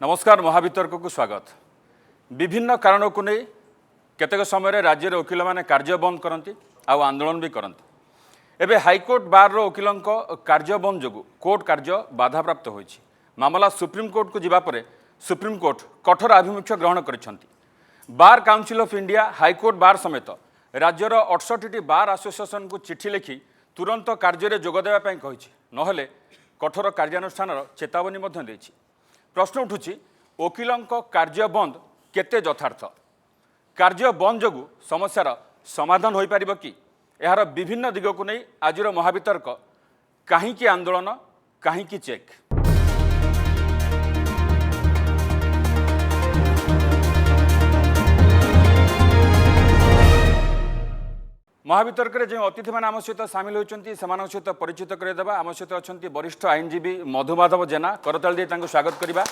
नमस्कार महावितर्क को स्वागत। विभिन्न कारणों को नहीं केतेक समय राज्य वकिल मैंने कार्य बंद करती आउ आंदोलन भी करती। एबे हाईकोर्ट बार वकिलों कार्य बंद जो कोर्ट कार्य बाधाप्राप्त होइछि। मामला सुप्रीमकोर्ट को जिबापर सुप्रीमकोर्ट कठोर आभिमुख्य ग्रहण करिसेंति। Bar council of India high court bar समेत राज्यर 68टी बार एसोसिएशन को चिठी लिखि तुरंत कार्य जोगदेवा कही नहले कठोर कार्यानुष्ठान चेतावनी देछि। प्रश्न उठुछि वकिलों कार्य बंद केते यथार्थ। कार्य बंद जो समस्यार समाधान हो पारिबो कि यार विभिन्न दिग को नहीं आजिर महावितर्क कहीं आंदोलन कहीं चेक। महावितर्क जो अतिथि मैंने आम सहित सामिल होती सहित परिचित करदेवा। आम सहित अच्छा वरिष्ठ आईनजीवी मधुमाधव जेना करताल दे स्वागत करवा।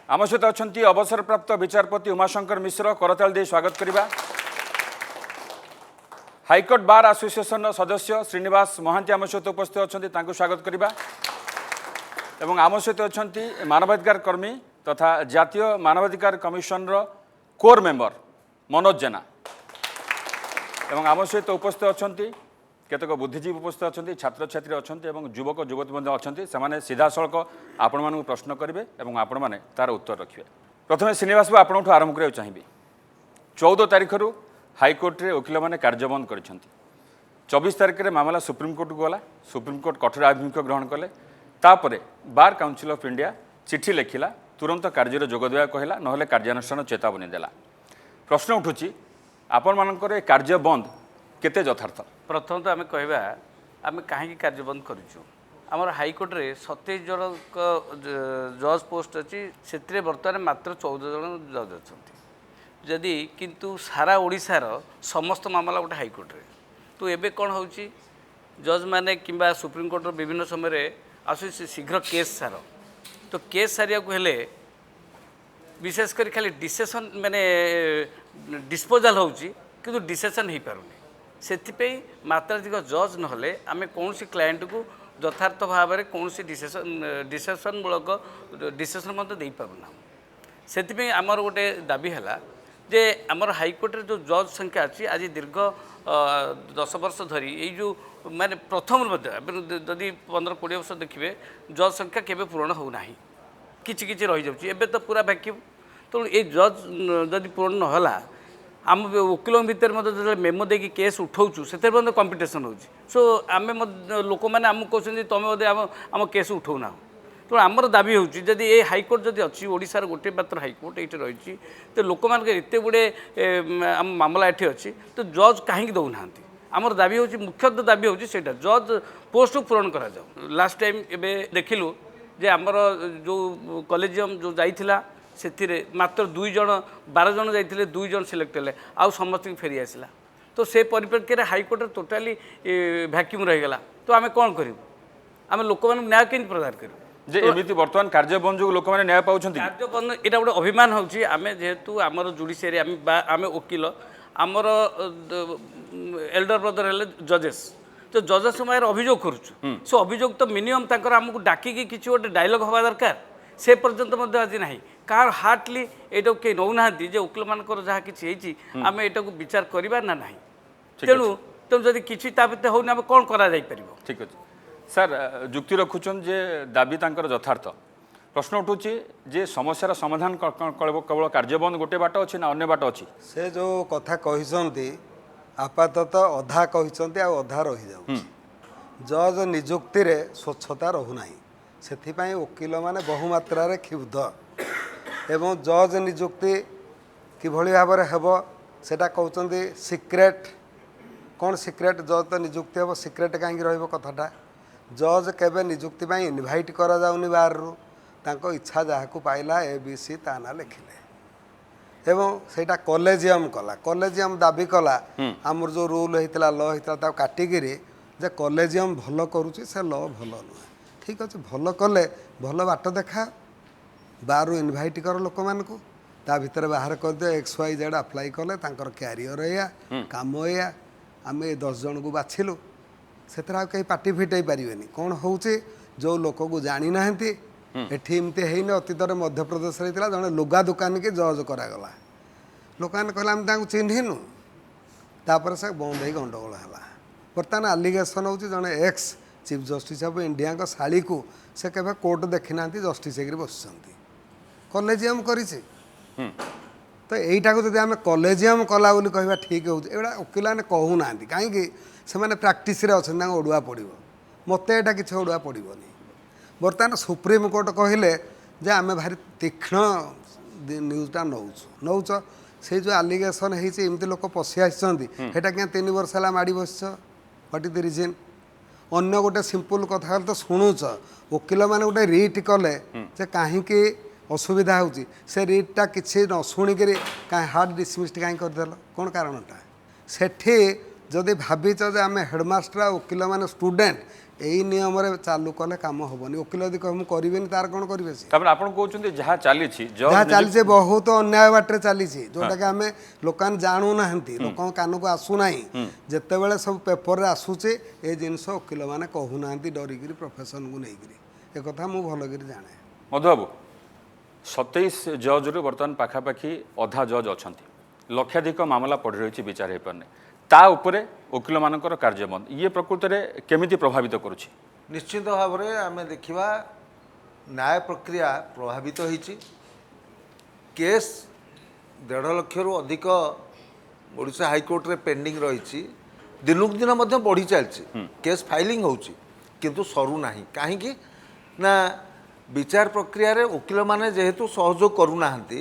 आम सहित अच्छा अवसरप्राप्त विचारपति उमाशंकर मिश्र करताल दे स्वागत करवा। हाईकोर्ट बार एसोसिएशन सदस्य श्रीनिवास महांती आम सहित उपस्थित अच्छा स्वागत करवा। एवं आम सहित अच्छा मानवाधिकार कर्मी तथा जातीय मानवाधिकार कमिशन कोर मेंबर मनोज जेना एवं आम सहित उपस्थित अच्छा केतक बुद्धिजीवी उपस्थित अच्छा छात्र छात्री अच्छा युवक युवती अच्छा से सीधा सड़क आपण मानू प्रश्न करेंगे और आपण मैंने तार उत्तर रखिए। प्रथम श्रीनिवास बाबू आपठू आरंभ करा चाहिए। 14 तारिख हाईकोर्ट रे वकिल मैंने कार्य बंद कर 24 तारिख में मामला सुप्रीमकोर्ट को गला। सुप्रीमकोर्ट कठोर आभिमुख्य ग्रहण कले। तापर बार काउंसिल ऑफ इंडिया चिठी लिखिला तुरंत कार्य जोगदेवा कहला नहले कार्यानुष्ठान चेतावनी देला। प्रश्न उठुची आपण मानकर कार्य बंद केते यथार्थ। प्रथम तो आम कहवा आम कहीं कार्य बंद करूँ। आमर हाईकोर्ट रे 27 जन जज पोस्ट अच्छी से बर्तमान मात्र 14 जन जज अच्छा जदि किंतु सारा ओडिशार समस्त मामला गोटे हाईकोर्ट रे तो एबे कौन हो जज मैंने किंबा सुप्रीमकोर्ट विभिन्न समय आसु शीघ्र केस सार तो केस सारिया को हेले विशेषकर खाली डिसीजन माने डिस्पोजाल होची किंतु डिसीजन हो पारुनी। से मात्राधिक जज नहले आम कौन क्लाएंट को यथार्थ भाव में कौन डिसीजन मूलक डिसीजन दे पारुना। से आमर गोटे दाबी है जे आमर हाईकोर्ट रे जो जज संख्या अच्छी आज दीर्घ 10 वर्ष धरी यो माने प्रथम जदि 15-20 वर्ष देखिए जज संख्या केबे पूर्ण होना किछि रही जाउछि। एबे तो पूरा वैक्यूम तो ये जज जदि पूर्ण नहला आम वकिलों भितर जो मेमो देकी केस उठाऊँ से कंपिटिशन हो सो आम लोक मैंने आम कहते तुम बोधे आम केस उठाऊना तो आमर दाबी होदी ये हाईकोर्ट जदि अच्छी ओडिशार गोटे मात्र हाईकोर्ट ये रही तो लोक मान एत गुड़े आम मामला ये अच्छी तो जज कहीं दौना आमर दाबी हूँ मुख्यतः दाबी हूँ से जज पोस्ट पूरण करा जाऊ। लास्ट टाइम एबे देखिलु जे आमर जो कॉलेजियम जो जाइथिला से मात्र 2 जन 12 जन जाइए 2 जन सिलेक्ट हेले आउ समस्त फेरी आसला तो से परिप्रेक्षी में हाईकोर्ट टोटाली भैक्यूम रहीगला तो आम कौन करूँ आम लोक मैंने न्याय कहीं प्रदान करूँ जे एमिति वर्तमान कार्य बंद जो लोक मैंने न्याय पाउछंती। कार्य बंद यहाँ गोटे अभिमान होची आमे जेहेतु आमर जुडिशियरी आम वकिल आमर एल्डर ब्रदर हेले जजेस तो जजेस समय अभियोग करुचु सो अभियोग तो मिनिमम तंकर आमको डाकिकी किसी गोटे डायलॉग हवा दरकार से पर्यंत आज ना कार हार्टली ये कई नौना वकिल मानकर जहाँ कि आम ये विचार करवा ना ना तेणु तुम जब किसी भर होनी आम कौन करा ठीक अच्छे सर जुक्ति रखुचन जे दाबी तांकर यथार्थ। प्रश्न उठूँ जे समस्यार समाधान केवल कार्यबंद गोटे बाट अच्छी ना अन्य बाट अच्छी से जो कथा कहते आपाततः अधा कहते अधा रही जाऊँ जज निजुक्ति रे स्वच्छता रहूना से वकिल माने बहुमात्रा क्षुब्ध एवं जज निजुक्ति किभली भाव में हेब सेटा कहते सिक्रेट कौन सिक्रेट जज तो निजुक्ति हे सिक्रेट कहीं रथाटा जज केबे निजुक्ति इनभाइट करा जाउनी बाहर तांको इच्छा जहाँ पाइला ABC ता ना लिखिले एवं सेटा कॉलेजियम कला कॉलेजियम दाबी कला आमर जो रूल होता ल होता काटिकी जे कॉलेजियम भल करुच्ची से ल भल नुहे ठीक अच्छे भल कले भल बाट देखा बारू इनभाइट कर लोक मानक ता भितर बाहर कर दियो XYZ अप्लाई कले तांकर क्यारियर या काम या आम 10 जन को बाछिलु से कहीं पार्टी फिटाई पारे कौन हो जो लोक को जानी ना ଏଠି ଏମିତି ହେଇନି ଅତୀତରେ ମଧ୍ୟପ୍ରଦେଶରେ ହେଇଥିଲା ଜଣେ ଲୁଗା ଦୋକାନୀ କି ଜଜ୍ କରାଗଲା ଲୋକମାନେ କହିଲେ ଆମେ ତାଙ୍କୁ ଚିହ୍ନିନୁ ତାପରେ ସେ ବନ୍ଦ ହେଇ ଗଣ୍ଡଗୋଳ ହେଲା ବର୍ତ୍ତମାନ ଆଲିଗେସନ୍ ହେଉଛି ଜଣେ ଏକ୍ସ ଚିଫ୍ ଜଷ୍ଟିସ୍ ଅଫ୍ ଇଣ୍ଡିଆଙ୍କ ଶାଳୀକୁ ସେ କେବେ କୋର୍ଟ ଦେଖିନାହାନ୍ତି ଜଷ୍ଟିସ୍ ହେଇକରି ବସିଛନ୍ତି କଲେଜିୟମ୍ କରିଛି ତ ଏଇଟାକୁ ଯଦି ଆମେ କଲେଜିୟମ୍ କଲା ବୋଲି କହିବା ଠିକ୍ ହେଉଛି ଏଗୁଡ଼ା ଓକିଲମାନେ କହୁନାହାନ୍ତି କାହିଁକି ସେମାନେ ପ୍ରାକ୍ଟିସ୍ରେ ଅଛନ୍ତି ତାଙ୍କୁ ଅଡ଼ୁଆ ପଡ଼ିବ ମୋତେ ଏଇଟା କିଛି ଅଡ଼ୁଆ ପଡ଼ିବନି ବର୍ତ୍ତମାନ ସୁପ୍ରିମକୋର୍ଟ କହିଲେ ଯେ ଆମେ ଭାରି ତୀକ୍ଷ୍ଣ ନ୍ୟୁଜ୍ଟା ନେଉଛ ସେଇ ଯେଉଁ ଆଲିଗେସନ୍ ହେଇଛି ଏମିତି ଲୋକ ପଶି ଆସିଛନ୍ତି ସେଇଟା କିଆଁ 3 ବର୍ଷ ହେଲା ମାଡ଼ି ବସିଛ ହ୍ୱାଟ୍ ଇଜ୍ ଦି ରିଜିନ୍ ଅନ୍ୟ ଗୋଟେ ସିମ୍ପଲ୍ କଥା ହେଲେ ତ ଶୁଣୁଛ ଓକିଲମାନେ ଗୋଟେ ରିଟ୍ କଲେ ଯେ କାହିଁକି ଅସୁବିଧା ହେଉଛି ସେ ରିଟ୍ଟା କିଛି ନ ଶୁଣିକିରି କାହିଁ ହାର୍ଡ଼ ଡିସମିସ୍ଡ କାହିଁ କରିଦେଲ କ'ଣ କାରଣଟା ସେଠି ଯଦି ଭାବିଛ ଯେ ଆମେ ହେଡ଼ମାଷ୍ଟର ଆଉ ଓକିଲମାନେ ଷ୍ଟୁଡେଣ୍ଟ ଏଇ ନିୟମରେ ଚାଲୁ କଲେ କାମ ହେବନି ଓକିଲ ଯଦି କହିବ ମୁଁ କରିବିନି ତାର କ'ଣ କରିବେ ସେ ତାପରେ ଆପଣ କହୁଛନ୍ତି ଯାହା ଚାଲିଛି ଯାହା ଚାଲିଛି ବହୁତ ଅନ୍ୟାୟ ବାଟରେ ଚାଲିଛି ଯେଉଁଟାକି ଆମେ ଲୋକମାନେ ଜାଣୁନାହାନ୍ତି ଲୋକଙ୍କ କାନକୁ ଆସୁନାହିଁ ଯେତେବେଳେ ସବୁ ପେପରରେ ଆସୁଛି ଏ ଜିନିଷ ଓକିଲମାନେ କହୁନାହାନ୍ତି ଡରିକିରି ପ୍ରଫେସନକୁ ନେଇକିରି ଏ କଥା ମୁଁ ଭଲକରି ଜାଣେ ମଧୁବାବୁ 27 ଜଜ୍ରୁ ବର୍ତ୍ତମାନ ପାଖାପାଖି ଅଧା ଜଜ୍ ଅଛନ୍ତି ଲକ୍ଷାଧିକ ମାମଲା ପଡ଼ି ରହିଛି ବିଚାର ହୋଇପାରୁନି ତା ଉପରେ ଓକିଲମାନଙ୍କର କାର୍ଯ୍ୟବନ୍ଦ ଇଏ ପ୍ରକୃତରେ କେମିତି ପ୍ରଭାବିତ କରୁଛି ନିଶ୍ଚିତ ଭାବରେ ଆମେ ଦେଖିବା ନ୍ୟାୟ ପ୍ରକ୍ରିୟା ପ୍ରଭାବିତ ହୋଇଛି କେସ୍ 1.5 ଲକ୍ଷରୁ ଅଧିକ ଓଡ଼ିଶା ହାଇକୋର୍ଟରେ ପେଣ୍ଡିଂ ରହିଛି ଦିନକୁ ଦିନ ମଧ୍ୟ ବଢ଼ି ଚାଲିଛି କେସ୍ ଫାଇଲିଂ ହେଉଛି କିନ୍ତୁ ସରୁନାହିଁ କାହିଁକି ନା ବିଚାର ପ୍ରକ୍ରିୟାରେ ଓକିଲମାନେ ଯେହେତୁ ସହଯୋଗ କରୁନାହାନ୍ତି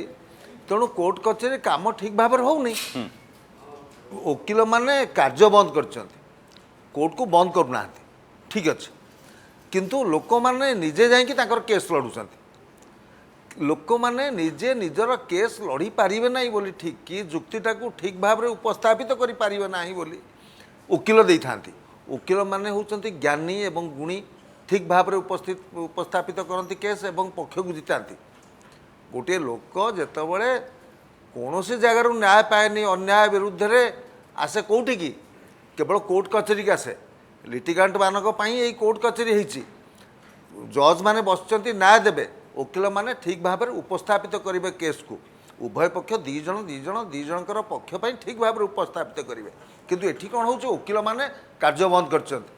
ତେଣୁ କୋର୍ଟ କଚେରୀ କାମ ଠିକ୍ ଭାବରେ ହେଉନି ଓକିଲମାନେ କାର୍ଯ୍ୟ ବନ୍ଦ କରିଛନ୍ତି କୋର୍ଟକୁ ବନ୍ଦ କରୁନାହାନ୍ତି ଠିକ୍ ଅଛି କିନ୍ତୁ ଲୋକମାନେ ନିଜେ ଯାଇକି ତାଙ୍କର କେସ୍ ଲଢ଼ୁଛନ୍ତି ଲୋକମାନେ ନିଜେ ନିଜର କେସ୍ ଲଢ଼ି ପାରିବେ ନାହିଁ ବୋଲି ଠିକ୍ କି ଯୁକ୍ତିଟାକୁ ଠିକ୍ ଭାବରେ ଉପସ୍ଥାପିତ କରିପାରିବେ ନାହିଁ ବୋଲି ଓକିଲ ଦେଇଥାନ୍ତି ଓକିଲମାନେ ହେଉଛନ୍ତି ଜ୍ଞାନୀ ଏବଂ ଗୁଣୀ ଠିକ୍ ଭାବରେ ଉପସ୍ଥାପିତ କରନ୍ତି କେସ୍ ଏବଂ ପକ୍ଷକୁ ଜିତାନ୍ତି ଗୋଟିଏ ଲୋକ ଯେତେବେଳେ କୌଣସି ଜାଗାରୁ ନ୍ୟାୟ ପାଏନି ଅନ୍ୟାୟ ବିରୁଦ୍ଧରେ ଆସେ କେଉଁଠିକି କେବଳ କୋର୍ଟ କଚେରୀକି ଆସେ ଲିଟିଗାଣ୍ଟମାନଙ୍କ ପାଇଁ ଏଇ କୋର୍ଟ କଚେରୀ ହେଇଛି ଜଜ୍ ମାନେ ବସିଛନ୍ତି ନ୍ୟାୟ ଦେବେ ଓକିଲମାନେ ଠିକ୍ ଭାବରେ ଉପସ୍ଥାପିତ କରିବେ କେସ୍କୁ ଉଭୟ ପକ୍ଷ ଦୁଇ ଜଣଙ୍କର ପକ୍ଷ ପାଇଁ ଠିକ୍ ଭାବରେ ଉପସ୍ଥାପିତ କରିବେ କିନ୍ତୁ ଏଠି କ'ଣ ହେଉଛି ଓକିଲମାନେ କାର୍ଯ୍ୟ ବନ୍ଦ କରିଛନ୍ତି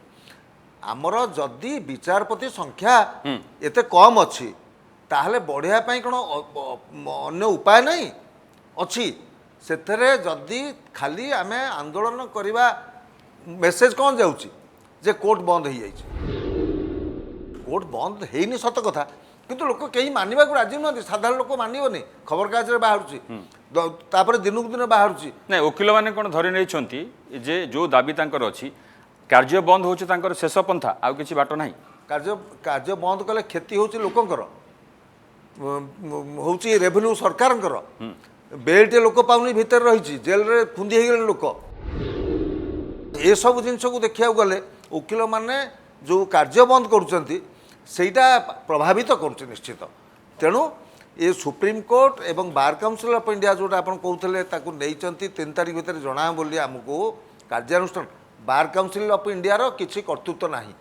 ଆମର ଯଦି ବିଚାରପତି ସଂଖ୍ୟା ଏତେ କମ୍ ଅଛି ତାହେଲେ ବଢ଼ିବା ପାଇଁ କ'ଣ ଅନ୍ୟ ଉପାୟ ନାହିଁ ଅଛି ସେଥିରେ ଯଦି ଖାଲି ଆମେ ଆନ୍ଦୋଳନ କରିବା ମେସେଜ କ'ଣ ଯାଉଛି ଯେ କୋର୍ଟ ବନ୍ଦ ହେଇଯାଇଛି କୋର୍ଟ ବନ୍ଦ ହେଇନି ସତ କଥା କିନ୍ତୁ ଲୋକ କେହି ମାନିବାକୁ ରାଜି ନୁହନ୍ତି ସାଧାରଣ ଲୋକ ମାନିବନି ଖବରକାଗଜରେ ବାହାରୁଛି ତାପରେ ଦିନକୁ ଦିନ ବାହାରୁଛି ନାଇଁ ଓକିଲମାନେ କ'ଣ ଧରି ନେଇଛନ୍ତି ଯେ ଯେଉଁ ଦାବି ତାଙ୍କର ଅଛି କାର୍ଯ୍ୟ ବନ୍ଦ ହେଉଛି ତାଙ୍କର ଶେଷ ପନ୍ଥା ଆଉ କିଛି ବାଟ ନାହିଁ କାର୍ଯ୍ୟ ବନ୍ଦ କଲେ କ୍ଷତି ହେଉଛି ଲୋକଙ୍କର ହେଉଛି ରେଭିନ୍ୟୁ ସରକାରଙ୍କର ବେଲ୍ଟିଏ ଲୋକ ପାଉନି ଭିତରେ ରହିଛି ଜେଲରେ ଖୁନ୍ଦି ହେଇଗଲେ ଲୋକ ଏସବୁ ଜିନିଷକୁ ଦେଖିବାକୁ ଗଲେ ଓକିଲମାନେ ଯେଉଁ କାର୍ଯ୍ୟ ବନ୍ଦ କରୁଛନ୍ତି ସେଇଟା ପ୍ରଭାବିତ କରୁଛି ନିଶ୍ଚିତ ତେଣୁ ଏ ସୁପ୍ରିମକୋର୍ଟ ଏବଂ ବାର୍ କାଉନସିଲ୍ ଅଫ୍ ଇଣ୍ଡିଆ ଯେଉଁଟା ଆପଣ କହୁଥିଲେ ତାକୁ ନେଇଛନ୍ତି 3 ତାରିଖ ଭିତରେ ଜଣାଅ ବୋଲି ଆମକୁ କାର୍ଯ୍ୟାନୁଷ୍ଠାନ ବାର୍ କାଉନସିଲ୍ ଅଫ୍ ଇଣ୍ଡିଆର କିଛି କର୍ତ୍ତୃତ୍ୱ ନାହିଁ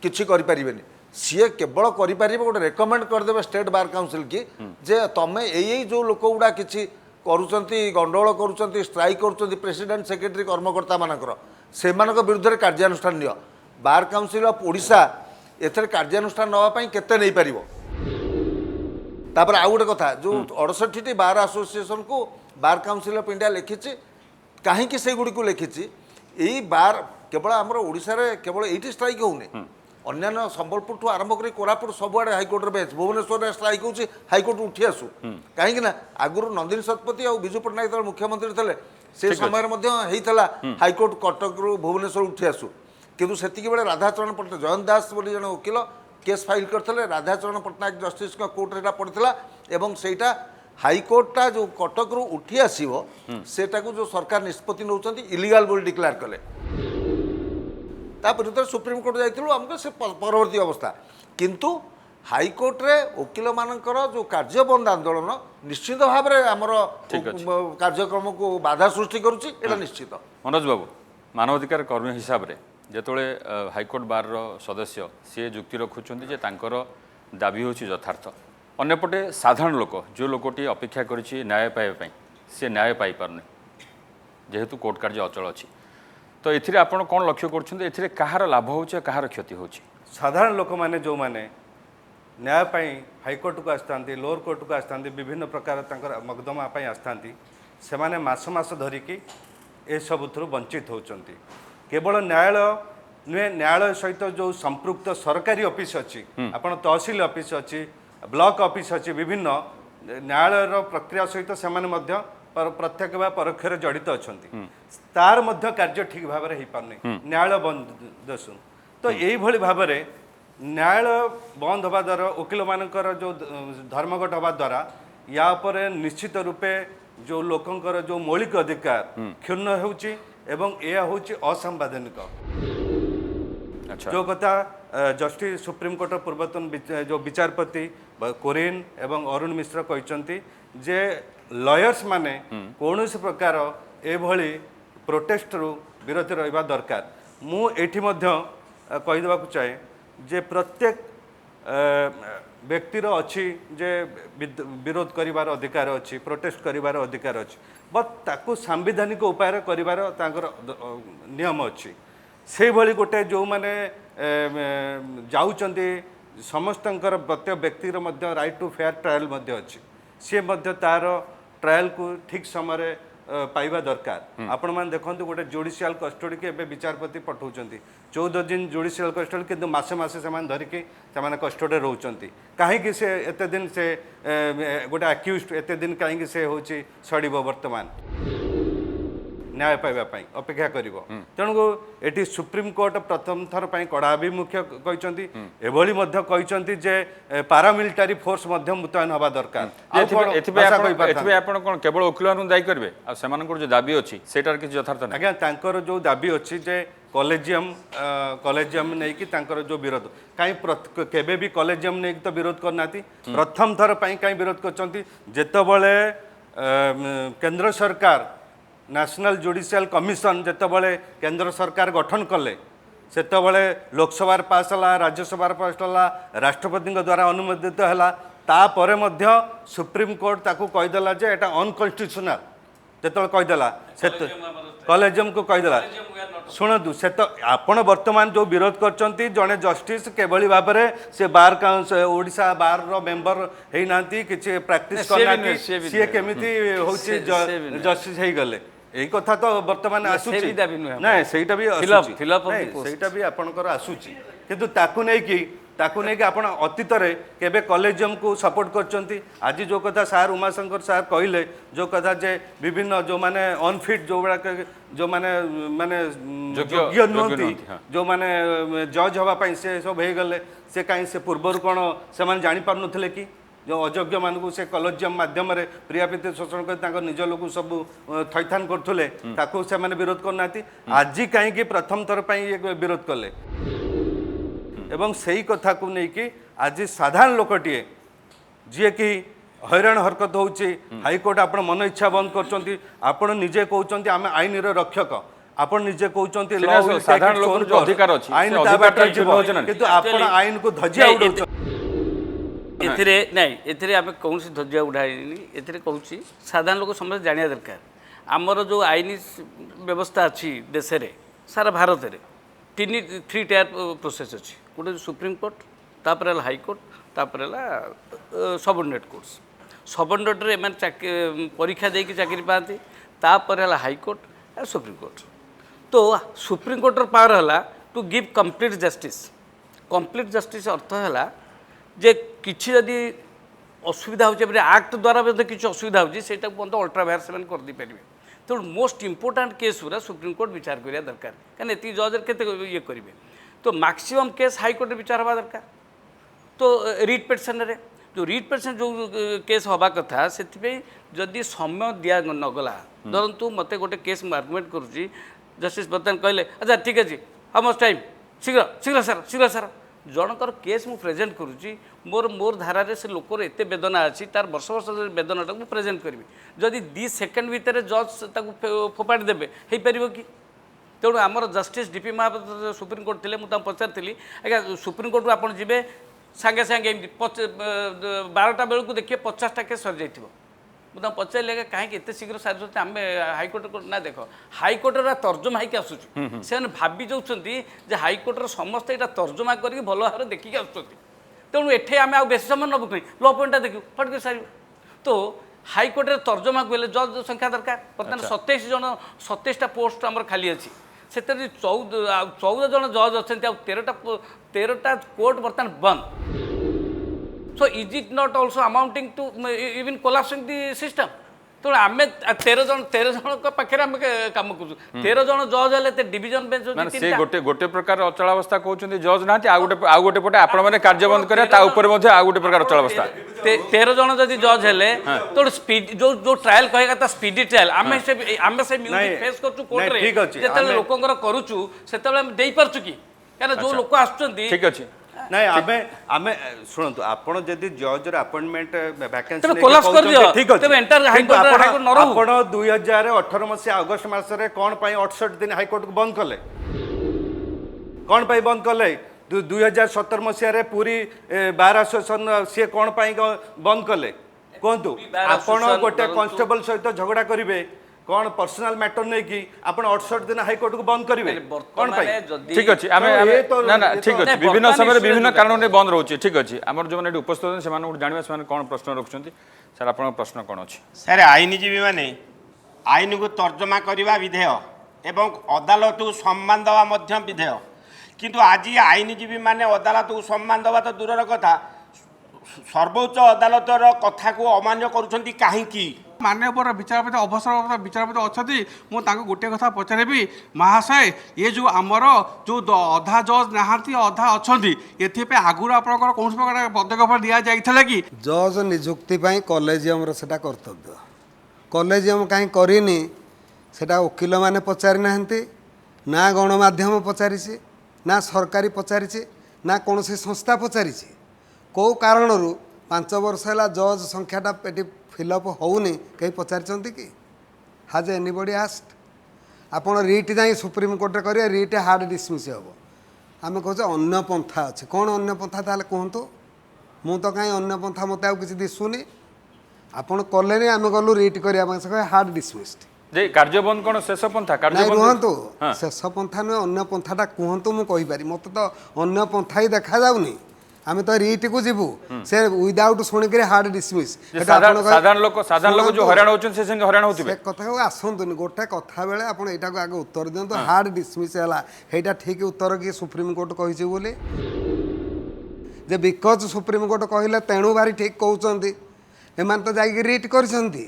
କିଛି କରିପାରିବେନି ସିଏ କେବଳ କରିପାରିବେ ଗୋଟେ ରେକମେଣ୍ଡ କରିଦେବେ ଷ୍ଟେଟ୍ ବାର୍ କାଉନସିଲ୍ କି ଯେ ତମେ ଏଇ ଯେଉଁ ଲୋକ ଗୁଡ଼ା କିଛି କରୁଛନ୍ତି ଗଣ୍ଡଗୋଳ କରୁଛନ୍ତି ଷ୍ଟ୍ରାଇକ୍ କରୁଛନ୍ତି ପ୍ରେସିଡେଣ୍ଟ ସେକ୍ରେଟାରୀ କର୍ମକର୍ତ୍ତାମାନଙ୍କର ସେମାନଙ୍କ ବିରୁଦ୍ଧରେ କାର୍ଯ୍ୟାନୁଷ୍ଠାନ ନିଅ ବାର୍ କାଉନସିଲ୍ ଅଫ୍ ଓଡ଼ିଶା ଏଥିରେ କାର୍ଯ୍ୟାନୁଷ୍ଠାନ ନେବା ପାଇଁ କେତେ ନେଇପାରିବ ତାପରେ ଆଉ ଗୋଟେ କଥା ଯେଉଁ 68ଟି ବାର୍ ଆସୋସିଏସନ୍କୁ ବାର୍ କାଉନସିଲ୍ ଅଫ୍ ଇଣ୍ଡିଆ ଲେଖିଛି କାହିଁକି ସେଗୁଡ଼ିକୁ ଲେଖିଛି ଏଇ ବାର୍ କେବଳ ଆମର ଓଡ଼ିଶାରେ କେବଳ ଏଇଠି ଷ୍ଟ୍ରାଇକ୍ ହେଉନି ଅନ୍ୟାନ୍ୟ ସମ୍ବଲପୁରଠୁ ଆରମ୍ଭ କରି କୋରାପୁଟ ସବୁଆଡ଼େ ହାଇକୋର୍ଟର ବେଞ୍ଚ ଭୁବନେଶ୍ୱରରେ ଷ୍ଟ୍ରାଇକ୍ ହେଉଛି ହାଇକୋର୍ଟ ଉଠି ଆସୁ କାହିଁକି ନା ଆଗରୁ ନନ୍ଦିନୀ ଶତପଥୀ ଆଉ ବିଜୁ ପଟ୍ଟନାୟକ ଯେତେବେଳେ ମୁଖ୍ୟମନ୍ତ୍ରୀ ଥିଲେ ସେ ସମୟରେ ମଧ୍ୟ ହେଇଥିଲା ହାଇକୋର୍ଟ କଟକରୁ ଭୁବନେଶ୍ୱର ଉଠି ଆସୁ କିନ୍ତୁ ସେତିକି ବେଳେ ରାଧାଚରଣ ପଟ୍ଟନାୟକ ଜୟନ୍ତ ଦାସ ବୋଲି ଜଣେ ଓକିଲ କେସ୍ ଫାଇଲ୍ କରିଥିଲେ ରାଧାଚରଣ ପଟ୍ଟନାୟକ ଜଷ୍ଟିସ୍ଙ୍କ କୋର୍ଟରେ ଏଇଟା ପଡ଼ିଥିଲା ଏବଂ ସେଇଟା ହାଇକୋର୍ଟଟା ଯେଉଁ କଟକରୁ ଉଠି ଆସିବ ସେଟାକୁ ଯେଉଁ ସରକାର ନିଷ୍ପତ୍ତି ନେଉଛନ୍ତି ଇଲିଗାଲ ବୋଲି ଡିକ୍ଲେୟାର କଲେ ତା ବିରୁଦ୍ଧରେ ସୁପ୍ରିମକୋର୍ଟ ଯାଇଥିଲୁ ଆମକୁ ସେ ପରବର୍ତ୍ତୀ ଅବସ୍ଥା କିନ୍ତୁ ହାଇକୋର୍ଟରେ ଓକିଲମାନଙ୍କର ଯେଉଁ କାର୍ଯ୍ୟବନ୍ଦ ଆନ୍ଦୋଳନ ନିଶ୍ଚିତ ଭାବରେ ଆମର କାର୍ଯ୍ୟକ୍ରମକୁ ବାଧା ସୃଷ୍ଟି କରୁଛି ଏଇଟା ନିଶ୍ଚିତ ମନୋଜ ବାବୁ ମାନବାଧିକାର କର୍ମୀ ହିସାବରେ ଯେତେବେଳେ ହାଇକୋର୍ଟ ବାର୍ର ସଦସ୍ୟ ସିଏ ଯୁକ୍ତି ରଖୁଛନ୍ତି ଯେ ତାଙ୍କର दाबी होची यथार्थ अन्यपटे साधारण लोक जो लोकटी अपेक्षा करिछि न्याय पाइबा से न्याय पाई पारनी जेहेतु कोर्ट कार्य अचल अच्छी तो एथिरे आपण कौन लक्ष्य करछन्ते एथिरे कहार लाभ होछि कहार क्षति होछि साधारण लोक मैंने जो मैंने न्याय हाईकोर्ट को आसता लोअर कोर्ट को आसता विभिन्न प्रकार मकदमा आसता से मास धरिकी ए सबुथु वंचित होती केवल न्यायालय नुहे न्यायालय सहित जो संपृक्त सरकारी ऑफिस अच्छी आपण तहसील ऑफिस अच्छी ब्लॉक ऑफिस अच्छी विभिन्न न्यायालय प्रक्रिया सहित से प्रत्यक्ष व परोक्ष जड़ित अच्छा तार मध्य कार्य ठीक भाव में हो पारनी न्यायालय बंद दसु तो यही भाव में न्यायालय बंद हवा द्वारा वकिल मानकर जो धर्मघट हवा द्वारा या पर निश्चित रूपे जो लोकंकर जो मौलिक अधिकार क्षुण्ण होउची एवं यह होउची असंवैधानिक अच्छा जो कथा जस्टिस सुप्रीम कोर्ट पूर्वतन जो विचारपति कोरिन एवं अरुण मिश्र कहते जे लॉयर्स माने कौन प्रकार एभली प्रोटेस्ट रु विरत रहा दरकार मु एठी मध्य कहीदेवा चाहे जे प्रत्येक व्यक्तिर अच्छी जे विरोध करिवार अधिकार अच्छी प्रोटेस्ट करिवार अधिकार अच्छी बट ताकू सांविधानिक उपाय करिवार तांकर नियम अच्छी से भली गोटे जो माने जाउचंती समस्तंकर प्रत्येक व्यक्तिर मध्य राइट टू फेयर ट्रायल मध्य अच्छी सी मध्य तार ट्रायल को ठीक समय पाइबा दरकार आपण मैंने देखते गोटे जुडिशियाल कस्टडी के एवं विचारपति पठाऊँ 14 दिन जुडिशियाल कस्टडी किंतु मसे मसे से धरिकी से कस्टडी रोचंती कहीं से एते दिन से गोटे अक्यूज एते दिन कहीं से हूँ सड़ब वर्तमान न्याय पाइबापी अपेक्षा कर तेणु ये सुप्रीम कोर्ट प्रथम थर कड़ा अभिमुख्य कहते एभली कहते जे पारामिलिटारी फोर्स मुतयन हवा दरकार केवल वकिल दायी करेंगे जो दाबी अच्छी सेटार किसी यथार्थ नहीं आज्ञा तांकर जो दाबी अच्छी जे कॉलेजियम नहीं कि तांकर जो विरोध कहीं केबे भी कॉलेजियम नहीं तो विरोध करना प्रथम थर कहीं विरोध कर जेतबले केंद्र सरकार नेशनल जुडिशियल कमिशन जेतबले केंद्र सरकार गठन कले सेतबले लोकसभा पास है राज्यसभा पास है राष्ट्रपति द्वारा अनुमोदित है तापर मध्य सुप्रीम कोर्ट ताकू कहीदेला जे एटा अनकन्स्टिट्यूशनल जो कहीदेला से कॉलेजियम को कहीदेला शुणु से तो आपण वर्तमान जो विरोध कर जड़े जस्टिस केभली भाव में से बार काउंसिल ओडिशा बार रो मेंबर होना कि प्रैक्टिस करना सी केमी हूँ जस्टिस हो गले यही कथा तो वर्तमान आसूची ना सेटा भी सेटा भी आपणकर आसूची किंतु ताकू नहीं कि आपण अतीत रे केबे कॉलेजियम को सपोर्ट करचंती आज जो कथा सार उमाशंकर सार कहले जो कथा जे विभिन्न जो माने अनफिट जो माने योग्य नुहति जो माने जज हवा पई से सब हे गले से काई से पूर्वर कोन से माने जानि पार नथले कि जो अयोग्य मानक से कॉलेजियम माध्यम प्रियापीत शोषण कर निज लोक सब थैथान करुले ताकू से माने विरोध करना आज कहीं प्रथम थर पर विरोध कले एवं सही कथा को लेकिन आज साधारण लोकटे जी कि हैरान हरकत होची हाईकोर्ट आपण मन इच्छा बंद कर निजे कहते आम आईन रक्षक आपण निजे कहते साधारण लोक जो अधिकार अछि आईन किंतु आपण आईन को धजिया उड़ाउछ एथिरे नहीं एथिरे आम कौन ध्वजा उड़ाइनी एथिरे कहूँ साधारण लोक समस्त जानिया दरकार आमर जो आईन व्यवस्था अच्छी देश में सारा भारत में 3 टायर प्रोसेस अच्छी गोटे सुप्रीम कोर्ट तापर हाईकोर्ट तापर सबऑर्डिनेट कोर्ट्स सबऑर्डिनेट रे एम परीक्षा देकी चाकरी पाती तापर हाईकोर्ट सुप्रीम कोर्ट तो सुप्रीम कोर्टर पावर है टू गिव कंप्लीट जस्टिस अर्थ है जे किसी जदि असुविधा हो आक्ट द्वारा किसी असुविधा होता अल्ट्रा भायर से कर दी पारे तेणु मोस्ट इंपोर्टाट केस गुरा सुप्रीम कोर्ट विचार करिया दरकार कहीं ये जज के ये करेंगे तो मैक्सिमम केस हाईकोर्ट विचार हवा दरकार तो रिट पिटिशन रे जो रिट पिटिशन जो केस हवा कथा से जदि समय दिया नगला धरतु मत गोटे केस आर्गुमेंट करुँची जस्टिस बर्तमान कहले अच्छा ठीक अच्छे हाउ मच टाइम शीघ्र शीघ्र सर जनकर केस मु प्रेजेंट करुँची मोर धारा से लोकर एत वेदना अच्छी तार वर्ष वर्ष वेदनाटा मुझे प्रेजेंट करी जदि 2 सेकेंड भितर जज फोपाड़ी देवे हो पार कि तेणु आमर justice DP Mahapatra supreme court थे मुझे पचारि आज्ञा सुप्रीम कोर्ट को आप जी ସାଙ୍ଗେ ସାଙ୍ଗେ ଏମିତି 12ଟା ବେଳକୁ ଦେଖିବେ 50ଟା କେସ୍ ସରିଯାଇଥିବ। ମୁଁ ତାଙ୍କୁ ପଚାରିଲି ଆଜ୍ଞା କାହିଁକି ଏତେ ଶୀଘ୍ର ସାରୁଛନ୍ତି, ଆମେ ହାଇକୋର୍ଟ ନା ଦେଖ ହାଇକୋର୍ଟର ତର୍ଜମା ହେଇକି ଆସୁଛି, ସେମାନେ ଭାବି ଯାଉଛନ୍ତି ଯେ ହାଇକୋର୍ଟର ସମସ୍ତେ ଏଇଟା ତର୍ଜମା କରିକି ଭଲ ଭାବରେ ଦେଖିକି ଆସୁଛନ୍ତି, ତେଣୁ ଏଠି ଆମେ ଆଉ ବେଶୀ ସମୟ ନେବୁ କାହିଁ, ଲ ପଏଣ୍ଟଟା ଦେଖିବୁ ଫଟକି ସାରିବୁ। ତ ହାଇକୋର୍ଟରେ ତର୍ଜମାକୁ ହେଲେ ଜଜ୍ ସଂଖ୍ୟା ଦରକାର। ବର୍ତ୍ତମାନ 27ଟା ପୋଷ୍ଟ ଆମର ଖାଲି ଅଛି, ସେଥିରେ 14 ଜଣ ଜଜ୍ ଅଛନ୍ତି, ଆଉ 13ଟା କୋର୍ଟ ବର୍ତ୍ତମାନ ବନ୍ଦ। So is it not also amounting to even collapsing the system? ତେଣୁ ଆମେ 13 ଜଣଙ୍କ ପାଖରେ ଆମେ କାମ କରୁଛୁ। 13 ଜଣ ଜଜ୍ ହେଲେ ଡିଭିଜନ ବେଞ୍ଚ ମାନେ ସେ ଗୋଟେ ପ୍ରକାର ଅଚଳାବସ୍ଥା କହୁଛନ୍ତି, ଜଜ୍ ନାହାନ୍ତି, ଆଉ ଗୋଟେ ପଟେ ଆପଣମାନେ କାର୍ଯ୍ୟବନ୍ଦ କରିବା ତା ଉପରେ ମଧ୍ୟ ଆଉ ଗୋଟେ ପ୍ରକାର ଅଚଳାବସ୍ଥା। 13 ଜଣ ଯଦି ଜଜ୍ ହେଲେ ତେଣୁ ସ୍ପିଡ୍ ଯୋଉ ଟ୍ରାଏଲ କହିବା କଥା ସ୍ପିଡି ଟ୍ରାଏଲ, ଆମେ ସେ ମ୍ୟୁଜିକ୍ ଫେସ୍ କରୁଛୁ କୋର୍ଟରେ, ଯେତେବେଳେ ଲୋକଙ୍କର କରୁଛୁ ସେତେବେଳେ ଆମେ ଦେଇପାରୁଛୁ କି? କାରଣ ଯୋଉ ଲୋକ ଆସୁଛନ୍ତି ଠିକ ଅଛି। ନାଇଁ ଆମେ ଶୁଣନ୍ତୁ, ଆପଣ ଯଦି ଜଜର ଆପଏଣ୍ଟମେଣ୍ଟ ଭ୍ୟାକେନ୍ସି ତେବେ collapse କରିଦିଅ। ଠିକ ଅଛି, ତେବେ entire ହାଇକୋର୍ଟ ନ ରହୁ। ଆପଣ 2018 ମସିହା ଅଗଷ୍ଟ ମାସରେ କ'ଣ ପାଇଁ 68 ଦିନ ହାଇକୋର୍ଟକୁ ବନ୍ଦ କଲେ? କ'ଣ ପାଇଁ ବନ୍ଦ କଲେ? 2017 ମସିହାରେ ପୁରୀ ବାର ଆସୋସିଏସନ ସିଏ କ'ଣ ପାଇଁ ବନ୍ଦ କଲେ କୁହନ୍ତୁ? ଆପଣ ଗୋଟେ କନଷ୍ଟେବଲ ସହିତ ଝଗଡ଼ା କରିବେ କ'ଣ ପର୍ସନାଲ ମ୍ୟାଟର ନେଇକି, ଆପଣ 68 ଦିନ ହାଇକୋର୍ଟକୁ ବନ୍ଦ କରିବେ କ'ଣ ପାଇଁ? ঠিক ଅଛି ଆମେ ନା ଠିକ ଅଛି, ବିଭିନ୍ନ ସମୟରେ ବିଭିନ୍ନ କାରଣ ନେଇ ବନ୍ଦ ରହୁଛି। ଠିକ ଅଛି, ଆମର ଯେଉଁମାନେ ଏଠି ଉପସ୍ଥିତ ଅଛନ୍ତି ସେମାନଙ୍କୁ ଜାଣିବା ସେମାନେ କ'ଣ ପ୍ରଶ୍ନ ରଖୁଛନ୍ତି। ସାର୍ ଆପଣଙ୍କ ପ୍ରଶ୍ନ କ'ଣ ଅଛି? ସାର୍ ଆଇନଜୀବୀ ମାନେ ଆଇନକୁ ତର୍ଜମା କରିବା ବିଧେୟ ଏବଂ ଅଦାଲତକୁ ସମ୍ମାନ ଦେବା ମଧ୍ୟ ବିଧେୟ, କିନ୍ତୁ ଆଜି ଆଇନଜୀବୀ ମାନେ ଅଦାଲତକୁ ସମ୍ମାନ ଦେବା ତ ଦୂରର କଥା, ସର୍ବୋଚ୍ଚ ଅଦାଲତର କଥାକୁ ଅମାନ୍ୟ କରୁଛନ୍ତି କାହିଁକି? ମାନ୍ୟବର ବିଚାରପତି ଅବସରପ୍ରାପ୍ତ ବିଚାରପତି ଅଛନ୍ତି, ମୁଁ ତାଙ୍କୁ ଗୋଟିଏ କଥା ପଚାରିବି, ମହାଶୟ ଏ ଯେଉଁ ଆମର ଯେଉଁ ଅଧା ଜଜ୍ ନାହାନ୍ତି ଅଧା ଅଛନ୍ତି, ଏଥିପାଇଁ ଆଗରୁ ଆପଣଙ୍କର କୌଣସି ପ୍ରକାର ପଦକ୍ଷେପ ଦିଆଯାଇଥିଲା କି? ଜଜ୍ ନିଯୁକ୍ତି ପାଇଁ କଲେଜିୟମର ସେଟା କର୍ତ୍ତବ୍ୟ। କଲେଜିୟମ କାହିଁ କରିନି ସେଟା ଓକିଲମାନେ ପଚାରି ନାହାନ୍ତି, ନା ଗଣମାଧ୍ୟମ ପଚାରିଛି, ନା ସରକାରୀ ପଚାରିଛି, ନା କୌଣସି ସଂସ୍ଥା ପଚାରିଛି। କେଉଁ କାରଣରୁ 5 ବର୍ଷ ହେଲା ଜଜ୍ ସଂଖ୍ୟାଟା ଏଠି ଫିଲ୍ଅପ୍ ହେଉନି କେହି ପଚାରିଛନ୍ତି କି? Has anybody asked? ଆପଣ ରିଟ୍ ଯାଇ ସୁପ୍ରିମକୋର୍ଟରେ କରିବେ, ରିଟ୍ ହାର୍ଡ଼ ଡିସମିସ୍ ହେବ। ଆମେ କହୁଛେ ଅନ୍ୟ ପନ୍ଥା ଅଛି। କ'ଣ ଅନ୍ୟ ପନ୍ଥା ତାହେଲେ କୁହନ୍ତୁ? ମୁଁ ତ କାହିଁ ଅନ୍ୟ ପନ୍ଥା ମୋତେ ଆଉ କିଛି ଦିଶୁନି। ଆପଣ କଲେନି, ଆମେ ଗଲୁ ରିଟ୍ କରିବା ପାଇଁ, ସେ କହେ ହାର୍ଡ଼ ଡିସମିସ୍ଡ। ଯେ କାର୍ଯ୍ୟବନ୍ଦ କ'ଣ ଶେଷ ପନ୍ଥା? ନାଇଁ ରୁହନ୍ତୁ, ଶେଷ ପନ୍ଥା ନୁହେଁ, ଅନ୍ୟ ପନ୍ଥାଟା କୁହନ୍ତୁ, ମୁଁ କହିପାରିବି। ମୋତେ ତ ଅନ୍ୟ ପନ୍ଥା ହିଁ ଦେଖାଯାଉନି। ଆମେ ତ ରିଟ୍କୁ ଯିବୁ, ସେ ୱିଦାଉଟ୍ ଶୁଣିକିରି ହାର୍ଡ଼ ଡିସମିସ୍। ସାଧାରଣ ଲୋକ ଯୋଉ ହଇରାଣ ହଉଛନ୍ତି ସେ ସେମିତି ହଇରାଣ ହଉଥିବେ। ସେ କଥାକୁ ଆସନ୍ତୁନି, ଗୋଟେ କଥା ବେଳେ ଆପଣ ଏଇଟାକୁ ଆଗ ଉତ୍ତର ଦିଅନ୍ତୁ। ହାର୍ଡ଼ ଡିସମିସ୍ ହେଲା, ସେଇଟା ଠିକ୍ ଉତ୍ତର କି ସୁପ୍ରିମକୋର୍ଟ କହିଛି ବୋଲି? ଯେ ବିକଜ ସୁପ୍ରିମକୋର୍ଟ କହିଲେ ତେଣୁ ଭାରି ଠିକ୍ କହୁଛନ୍ତି, ଏମାନେ ତ ଯାଇକି ରିଟ୍ କରିଛନ୍ତି।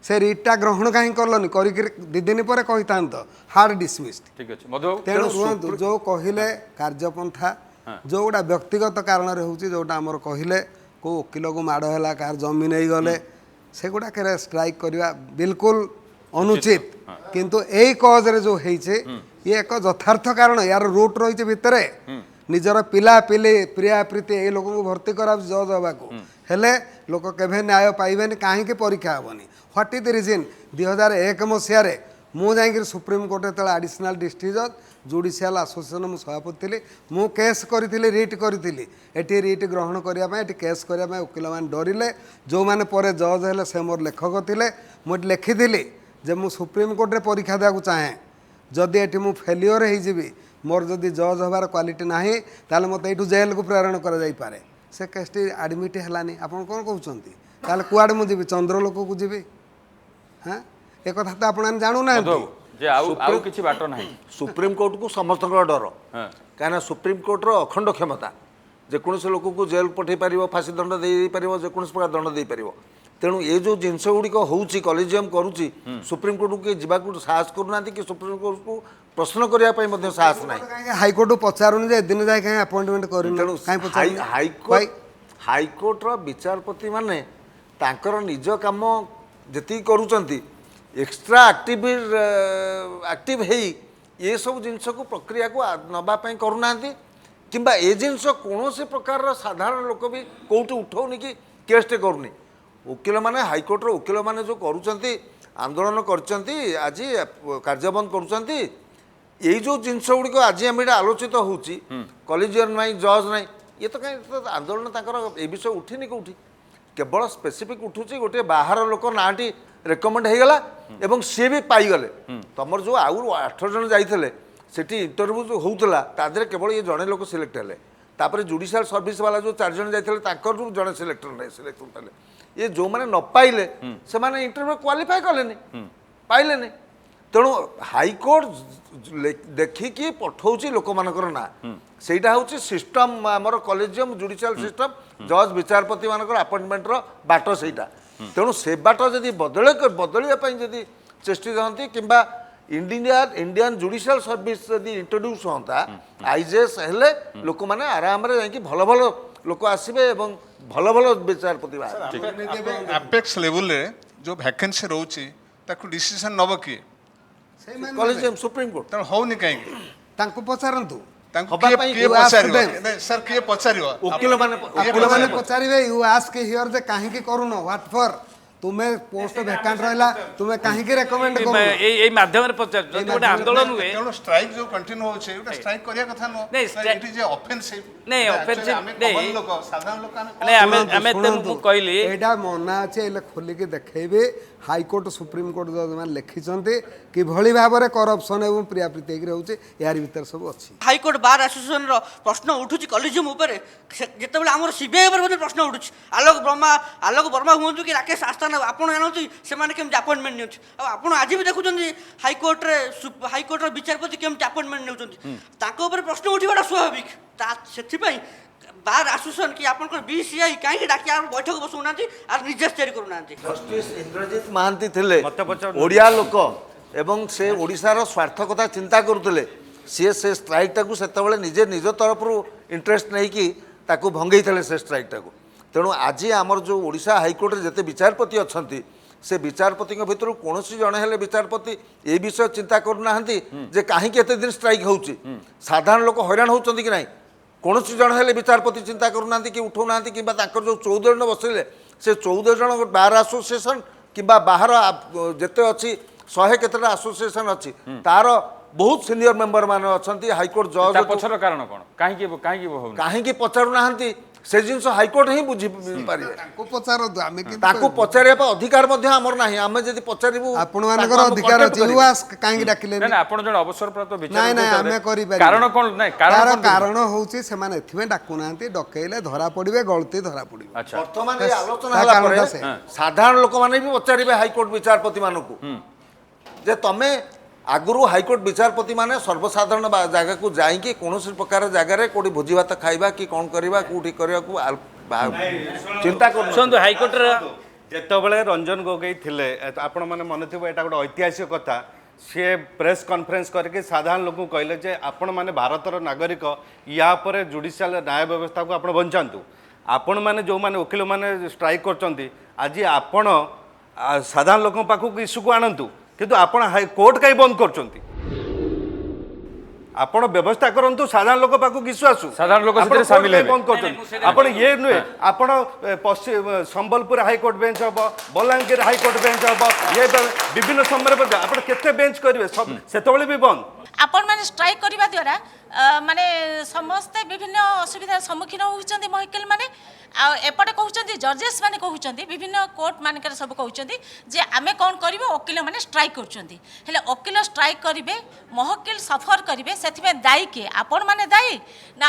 ସେ ରିଟ୍ଟା ଗ୍ରହଣ କାହିଁ କଲନି? କରିକି 2 ଦିନ ପରେ କହିଥାନ୍ତ ହାର୍ଡ଼ ଡିସମିସ୍ଡ। ଠିକ ଅଛି ମଧୁ ବାବୁ, ତେଣୁ ରୁହନ୍ତୁ, ଯେଉଁ କହିଲେ କାର୍ଯ୍ୟପନ୍ଥା ଯେଉଁଗୁଡ଼ା ବ୍ୟକ୍ତିଗତ କାରଣରେ ହେଉଛି, ଯେଉଁଟା ଆମର କହିଲେ କେଉଁ ଓକିଲକୁ ମାଡ଼ ହେଲା, କାହାର ଜମି ନେଇଗଲେ, ସେଗୁଡ଼ାକରେ ଷ୍ଟ୍ରାଇକ୍ କରିବା ବିଲକୁଲ ଅନୁଚିତ। କିନ୍ତୁ ଏଇ କଜରେ ଯେଉଁ ହେଇଛି ଇଏ ଏକ ଯଥାର୍ଥ କାରଣ, ୟାର ରୁଟ୍ ରହିଛି ଭିତରେ। ନିଜର ପିଲାପିଲି ପ୍ରିୟା ପ୍ରୀତି ଏଇ ଲୋକଙ୍କୁ ଭର୍ତ୍ତି କରାଉଛି ଜଜ୍ ହେବାକୁ, ହେଲେ ଲୋକ କେବେ ନ୍ୟାୟ ପାଇବେନି। କାହିଁକି ପରୀକ୍ଷା ହେବନି? What is the reason? 2001 ମସିହାରେ ମୁଁ ଯାଇକିରି ସୁପ୍ରିମକୋର୍ଟ ଯେତେବେଳେ ଆଡ଼ିସନାଲ୍ ଡିଷ୍ଟ୍ରିକ୍ଟ ଜଜ୍ ଜୁଡ଼ିସିଆଲ ଆସୋସିଏସନ ମୁଁ ସଭାପତି ଥିଲି, ମୁଁ କେସ୍ କରିଥିଲି, ରିଟ୍ କରିଥିଲି। ଏଠି ରିଟ୍ ଗ୍ରହଣ କରିବା ପାଇଁ, ଏଠି କେସ୍ କରିବା ପାଇଁ ଓକିଲମାନେ ଡରିଲେ। ଯେଉଁମାନେ ପରେ ଜଜ୍ ହେଲେ ସେ ମୋର ଲେଖକ ଥିଲେ। ମୁଁ ଏଠି ଲେଖିଥିଲି ଯେ ମୁଁ ସୁପ୍ରିମକୋର୍ଟରେ ପରୀକ୍ଷା ଦେବାକୁ ଚାହେଁ, ଯଦି ଏଠି ମୁଁ ଫେଲିଓର ହେଇଯିବି, ମୋର ଯଦି ଜଜ୍ ହେବାର କ୍ୱାଲିଟି ନାହିଁ, ତାହେଲେ ମୋତେ ଏଇଠୁ ଜେଲ୍କୁ ପ୍ରେରଣ କରାଯାଇପାରେ। ସେ କେସ୍ଟି ଆଡ଼ମିଟ୍ ହେଲାନି। ଆପଣ କ'ଣ କହୁଛନ୍ତି? ତାହେଲେ କୁଆଡ଼େ ମୁଁ ଯିବି? ଚନ୍ଦ୍ରଲୋକକୁ ଯିବି? ହଁ, ଏ କଥା ତ ଆପଣମାନେ ଜାଣୁନାହାନ୍ତି। ଯେ ଆଉ କିଛି ବାଟ ନାହିଁ। ସୁପ୍ରିମକୋର୍ଟକୁ ସମସ୍ତଙ୍କର ଡର, କାହିଁକିନା ସୁପ୍ରିମକୋର୍ଟର ଅଖଣ୍ଡ କ୍ଷମତା ଯେକୌଣସି ଲୋକକୁ ଜେଲ୍ ପଠାଇ ପାରିବ, ଫାଶୀ ଦଣ୍ଡ ଦେଇପାରିବ, ଯେକୌଣସି ପ୍ରକାର ଦଣ୍ଡ ଦେଇପାରିବ। ତେଣୁ ଏ ଯେଉଁ ଜିନିଷ ଗୁଡ଼ିକ ହେଉଛି, କଲେଜିୟମ୍ କରୁଛି, ସୁପ୍ରିମକୋର୍ଟକୁ କିଏ ଯିବାକୁ ସାହସ କରୁନାହାନ୍ତି, କି ସୁପ୍ରିମକୋର୍ଟକୁ ପ୍ରଶ୍ନ କରିବା ପାଇଁ ମଧ୍ୟ ସାହସ ନାହିଁ। ହାଇକୋର୍ଟକୁ ପଚାରୁନି ଯେ ଏଦିନ ଯାଏ କାହିଁ ଆପଏଣ୍ଟମେଣ୍ଟ କରିନି? ତେଣୁ ହାଇକୋର୍ଟର ବିଚାରପତି ମାନେ ତାଙ୍କର ନିଜ କାମ ଯେତିକି କରୁଛନ୍ତି, ଏକ୍ସଟ୍ରା ଆକ୍ଟିଭ ହେଇ ଏସବୁ ଜିନିଷକୁ ପ୍ରକ୍ରିୟାକୁ ନେବା ପାଇଁ କରୁନାହାନ୍ତି, କିମ୍ବା ଏ ଜିନିଷ କୌଣସି ପ୍ରକାରର ସାଧାରଣ ଲୋକ ବି କେଉଁଠି ଉଠାଉନି କି କେସ୍ଟେ କରୁନି। ଓକିଲମାନେ, ହାଇକୋର୍ଟର ଓକିଲମାନେ ଯେଉଁ କରୁଛନ୍ତି, ଆନ୍ଦୋଳନ କରିଛନ୍ତି, ଆଜି କାର୍ଯ୍ୟବନ୍ଦ କରୁଛନ୍ତି, ଏଇ ଯେଉଁ ଜିନିଷ ଗୁଡ଼ିକ ଆଜି ଆମେ ଏଇଟା ଆଲୋଚିତ ହେଉଛି, କଲେଜିୟମ୍ ନାହିଁ, ଜଜ୍ ନାହିଁ, ये तो कहीं तो आंदोलन तांकर ए विषय उठिनी कोठी केवल स्पेसिफिक उठुची गोटे बाहर लोक नाटी रेकमेंड होगला एवं सी भी पाईगले तुम जो आउ 8 जन जाइए सेठी इंटरव्यू जो होउतला तादरे केवल ये जड़े लोक सिलेक्ट हेले तापर जुडिशियल सर्विस वाला जो 4 जन जाइए ताकर जड़े सिलेक्ट होते ये जो मैंने न पाइले से माने इंटरव्यू क्वालिफाई कले पाइले तेणु हाईकोर्ट देखिकी पठाऊँ लोक मानकर ना सेटा हूँ सिस्टम आमर कलेजियम जुडिशियल सिस्टम जज विचारपति मानकर अपॉइंटमेंट बाट सेटा तेणु से बाट जदि बदलिया जदि चेष्टित हती किंबा इंडियन जुडिशियल सर्विस जदि इंट्रोड्यूस होता आईजेएस हेले लोक मैंने आराम रे भल भल लोक आसबे एवं भल भल विचारपति अपेक्स लेवल रे जो वैकेंसी रोची ताकू डिसीजन नब किए कलेजियम सुप्रीम कोर्ट तेणु होनी कहीं ତାଙ୍କୁ ପଚାରନ୍ତୁ सर किए पचारिबो वकील माने ଆପଣମାନେ ପଚାରିବେ ୟୁ ଆସ୍କ ହିଅର ଯେ କାହିଁକି କରୁନ ହ୍ୱାଟ୍ ଫର୍ ତୁମେ ପୋଷ୍ଟ ଭ୍ୟାକାଣ୍ଟ ରହିଲା ତୁମେ କାହିଁକି ରେକମେଣ୍ଡ କରୁନ এই মাধ্যমে পচার যদি গোটে আন্দোলন হুয়ে ତେଣୁ ଷ୍ଟ୍ରାଇକ୍ ଯୋଉ କଣ୍ଟିନ୍ୟୁ ହଉଛି ଏଟା ଷ୍ଟ୍ରାଇକ୍ କରିବା କଥା ନୁହଁ ନାଇଁ, ଇଟ୍ ଇଜ ଅଫେନ୍ସିଭ ନାଇଁ, offensive ଆମେ ନାଇଁ। common ଲୋକ ସାଧାରଣ ଲୋକ ଆମେ ନାଇଁ ଆମେ ଆମେ ମୁଁ କହିଲି ଏଇଟା ମନା ଅଛି ଏଇଲେ ଖୋଲିକି ଦେଖେଇବେ ହାଇକୋର୍ଟ ସୁପ୍ରିମକୋର୍ଟ ଜଜ୍ ମାନେ ଲେଖିଛନ୍ତି କିଭଳି ଭାବରେ କରପସନ ଏବଂ ପ୍ରିୟାପ୍ରୀତି ହେଇକି ରହୁଛି ଏହାରି ଭିତରେ ସବୁ ଅଛି ହାଇକୋର୍ଟ ବାର୍ ଆସୋସିଏସନର ପ୍ରଶ୍ନ ଉଠୁଛି କଲେଜିୟମ ଉପରେ ଯେତେବେଳେ ଆମର ସିବିଆଇ ଉପରେ ମଧ୍ୟ ପ୍ରଶ୍ନ ଉଠୁଛି ଆଲୋକ ବର୍ମା ହୁଅନ୍ତୁ କି ରାକେଶ ଆସ୍ଥାନା ଆପଣ ଜାଣନ୍ତି ସେମାନେ କେମିତି ଆପଏଣ୍ଟମେଣ୍ଟ ନିଅନ୍ତି ଆଉ ଆପଣ ଆଜି ବି ଦେଖୁଛନ୍ତି ହାଇକୋର୍ଟର ବିଚାରପତି କେମିତି ଆପଏଣ୍ଟମେଣ୍ଟ ନେଉଛନ୍ତି ତାଙ୍କ ଉପରେ ପ୍ରଶ୍ନ ଉଠିବାଟା ସ୍ୱାଭାବିକ ସେଥିପାଇଁ बार आसोसिएशन कि आपनकर बीसीआई काहे डाकी आ बैठक बसुनांती आ निर्देश जारी करूनांती जस्टिस इंद्रजीत महांती थिले ओडिया लोक एवं से ओडिशार स्वार्थ कथा चिंता करुले सी से स्ट्राइक टाकू सेतबेले निजे निज तरफ इंटरेस्ट नहीं कि ताकू भंगई थे से स्ट्राइक टाकू तेणु आज आमर जो ओडिशा हाईकोर्ट जिते विचारपति अच्छा से विचारपति भितर कौन जड़े हेले विचारपति ए विषय चिंता करूना जे कहीं एते दिन स्ट्राइक होउची साधारण लोक हैरान होउचंती कि नहीं कौन जन हेले विचारपति चिंता करूना कि उठाऊना कि जो 14 जन बसले से 14 जन बार आसोसिएशन कि बाहर जिते अच्छी 100 केतटा आसोसिएशन अच्छी तार बहुत सीनियर मेंबर मान अच्छा हाईकोर्ट जज पछर कारण कौन कहीं पचारूना से जिनस हाईकोर्ट ही बुझी पारे ପଚାରନ୍ତୁ ଆମେ ताकू पचारिया अधिकार आमर ना आम जब पचारू ଆପଣମାନଙ୍କର ଅଧିକାର ଅଛି ୟୁ ଆସ୍କ କାହିଁକି ଡାକିଲେନି ନା ଆପଣ ଜଣେ ଅବସରପ୍ରାପ୍ତ ନାଇଁ ନାଇଁ ଆମେ ବିଚାରପତି କରିପାରିବୁ କାରଣ କଣ ନାଇଁ ତାର କଣ? କାରଣ ହଉଛି ସେମାନେ ଏଥିପାଇଁ ଡାକୁନାହାନ୍ତି ଡକେଇଲେ ଧରା ପଡିବେ ଗଳତି ଧରା ପଡିବ ଆଚ୍ଛା बर्तमान ये आलोचना ତା होला କାରଣଟା परे ସେ। साधारण लोक माने भी पचारिबे हाईकोर्ट विचारपति मानकू जे तमे आगुरु हाईकोर्ट विचारपति माने सर्वसाधारण जगह को जाइकी कौन प्रकार जगार कोटी भोजी भात खाइबा कि कौन करबा कोठी करबा को चिंता कर ଶୁଣନ୍ତୁ ହାଇକୋର୍ଟର ଯେତେବେଳେ ରଞ୍ଜନ ଗୋଗୋଇ ଥିଲେ ଆପଣ ମାନେ ମନେ ଥିବ ଏଇଟା ଗୋଟେ ଐତିହାସିକ କଥା ସିଏ ପ୍ରେସ୍ କନଫରେନ୍ସ କରିକି ସାଧାରଣ ଲୋକଙ୍କୁ କହିଲେ ଯେ ଆପଣମାନେ ଭାରତର ନାଗରିକ ୟା ପରେ ଜୁଡ଼ିସିଆଲ ନ୍ୟାୟ ବ୍ୟବସ୍ଥାକୁ ଆପଣ ବଞ୍ଚାନ୍ତୁ ଆପଣମାନେ ଯେଉଁମାନେ ଓକିଲମାନେ ଷ୍ଟ୍ରାଇକ୍ କରୁଛନ୍ତି ଆଜି ଆପଣ ସାଧାରଣ ଲୋକଙ୍କ ପାଖକୁ ଇସ୍ୟୁକୁ ଆଣନ୍ତୁ କିନ୍ତୁ ଆପଣ କୋର୍ଟ କାହିଁ ବନ୍ଦ କରୁଛନ୍ତି ଆପଣ ବ୍ୟବସ୍ଥା କରନ୍ତୁ ସାଧାରଣ ଲୋକ ପାଖକୁ କିସୁ ଆସୁ ସାଧାରଣ ଲୋକ ସେଥିରେ ସାମିଲ ହେବେ। ବନ୍ଦ କରୁଛନ୍ତି ଆପଣ ଇଏ ନୁହେଁ ଆପଣ ସମ୍ବଲପୁର ହାଇକୋର୍ଟ ବେଞ୍ଚ ହବ ବଲାଙ୍ଗୀର ହାଇକୋର୍ଟ ବେଞ୍ଚ ହବ ଇଏ ବିଭିନ୍ନ ସମୟରେ ଆପଣ କେତେ ବେଞ୍ଚ କରିବେ ସେତେବେଳେ ବି ବନ୍ଦ आपण माने स्ट्राइक करबा द्वारा माने समस्त विभिन्न असुविधार सम्मुखीन होउचंदी महकिल माने आ एपटे कहउचंदी जजेस माने कहउचंदी विभिन्न कोर्ट मानकर सब कहउचंदी जे आमे कोन करबो वकील माने स्ट्राइक करचंदी हेले वकील स्ट्राइक करिवे महकिल सफर करिवे सेथिमे दायी के आपण माने दायी ना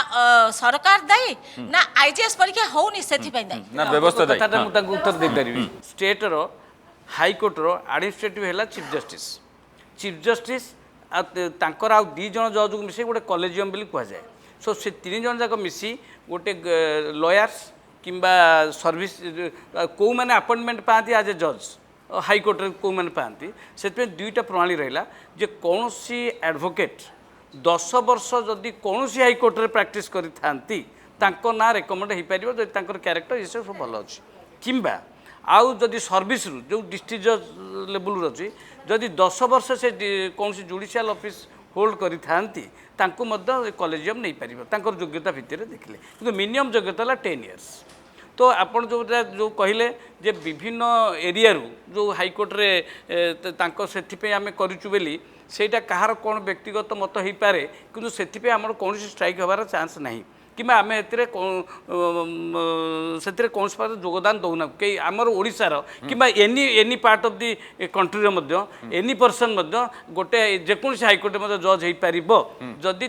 सरकार दायी ना आईजीएस परीक्षा होउनी सेथिपे दायी ना व्यवस्था दायी कथाटा मु तांको उत्तर दे परिबी स्टेट रो हाई कोर्ट रो एडमिनिस्ट्रेटिव हेला चीफ जस्टिस तांकर आ 2 जन जज को मिसी गोटे कॉलेजियम बोली कह जाए सो से 3 जन जाक मिसी गोटे लॉयर्स किंबा सर्विस को माने अपॉइंटमेंट पाती आज ए जज हाई कोर्ट रे को माने पाती से दुईटा प्रणाली रहिला जे कौन सी एडवोकेट 10 वर्ष जदि कौन सी हाई कोर्ट रे प्रैक्टिस करि थांती तांको ना रेकमेंड हो पारिबो जदि तांकर कैरेक्टर ये सब भल अछि किंबा आउ जदि सर्विस रु जो डिस्ट्रिक्ट जज लेवल अछि जदि 10 वर्ष से कौन सी जुडिशियल ऑफिस होल्ड करि थांती तांको मध्य कॉलेजियम नहीं पारिबो तांकर योग्यता भितर देखिले किंतु मिनिमम योग्यता ला 10 इयर्स तो आपण जो कहले जे विभिन्न एरिया रु जो हाईकोर्ट रे तांको सेथिपे आमे करूचु बेली सेटा कहार कोन व्यक्तिगत मत होई पारे किंतु सेथिपे हमर कोनसी स्ट्राइक होबार चांस नहीं किंबा आम से कौन योगदान दौना कई आमर ओडिशार किंबा any part of the country any person गोटे जेकोसी हाइकोर्ट जज हो पार जदि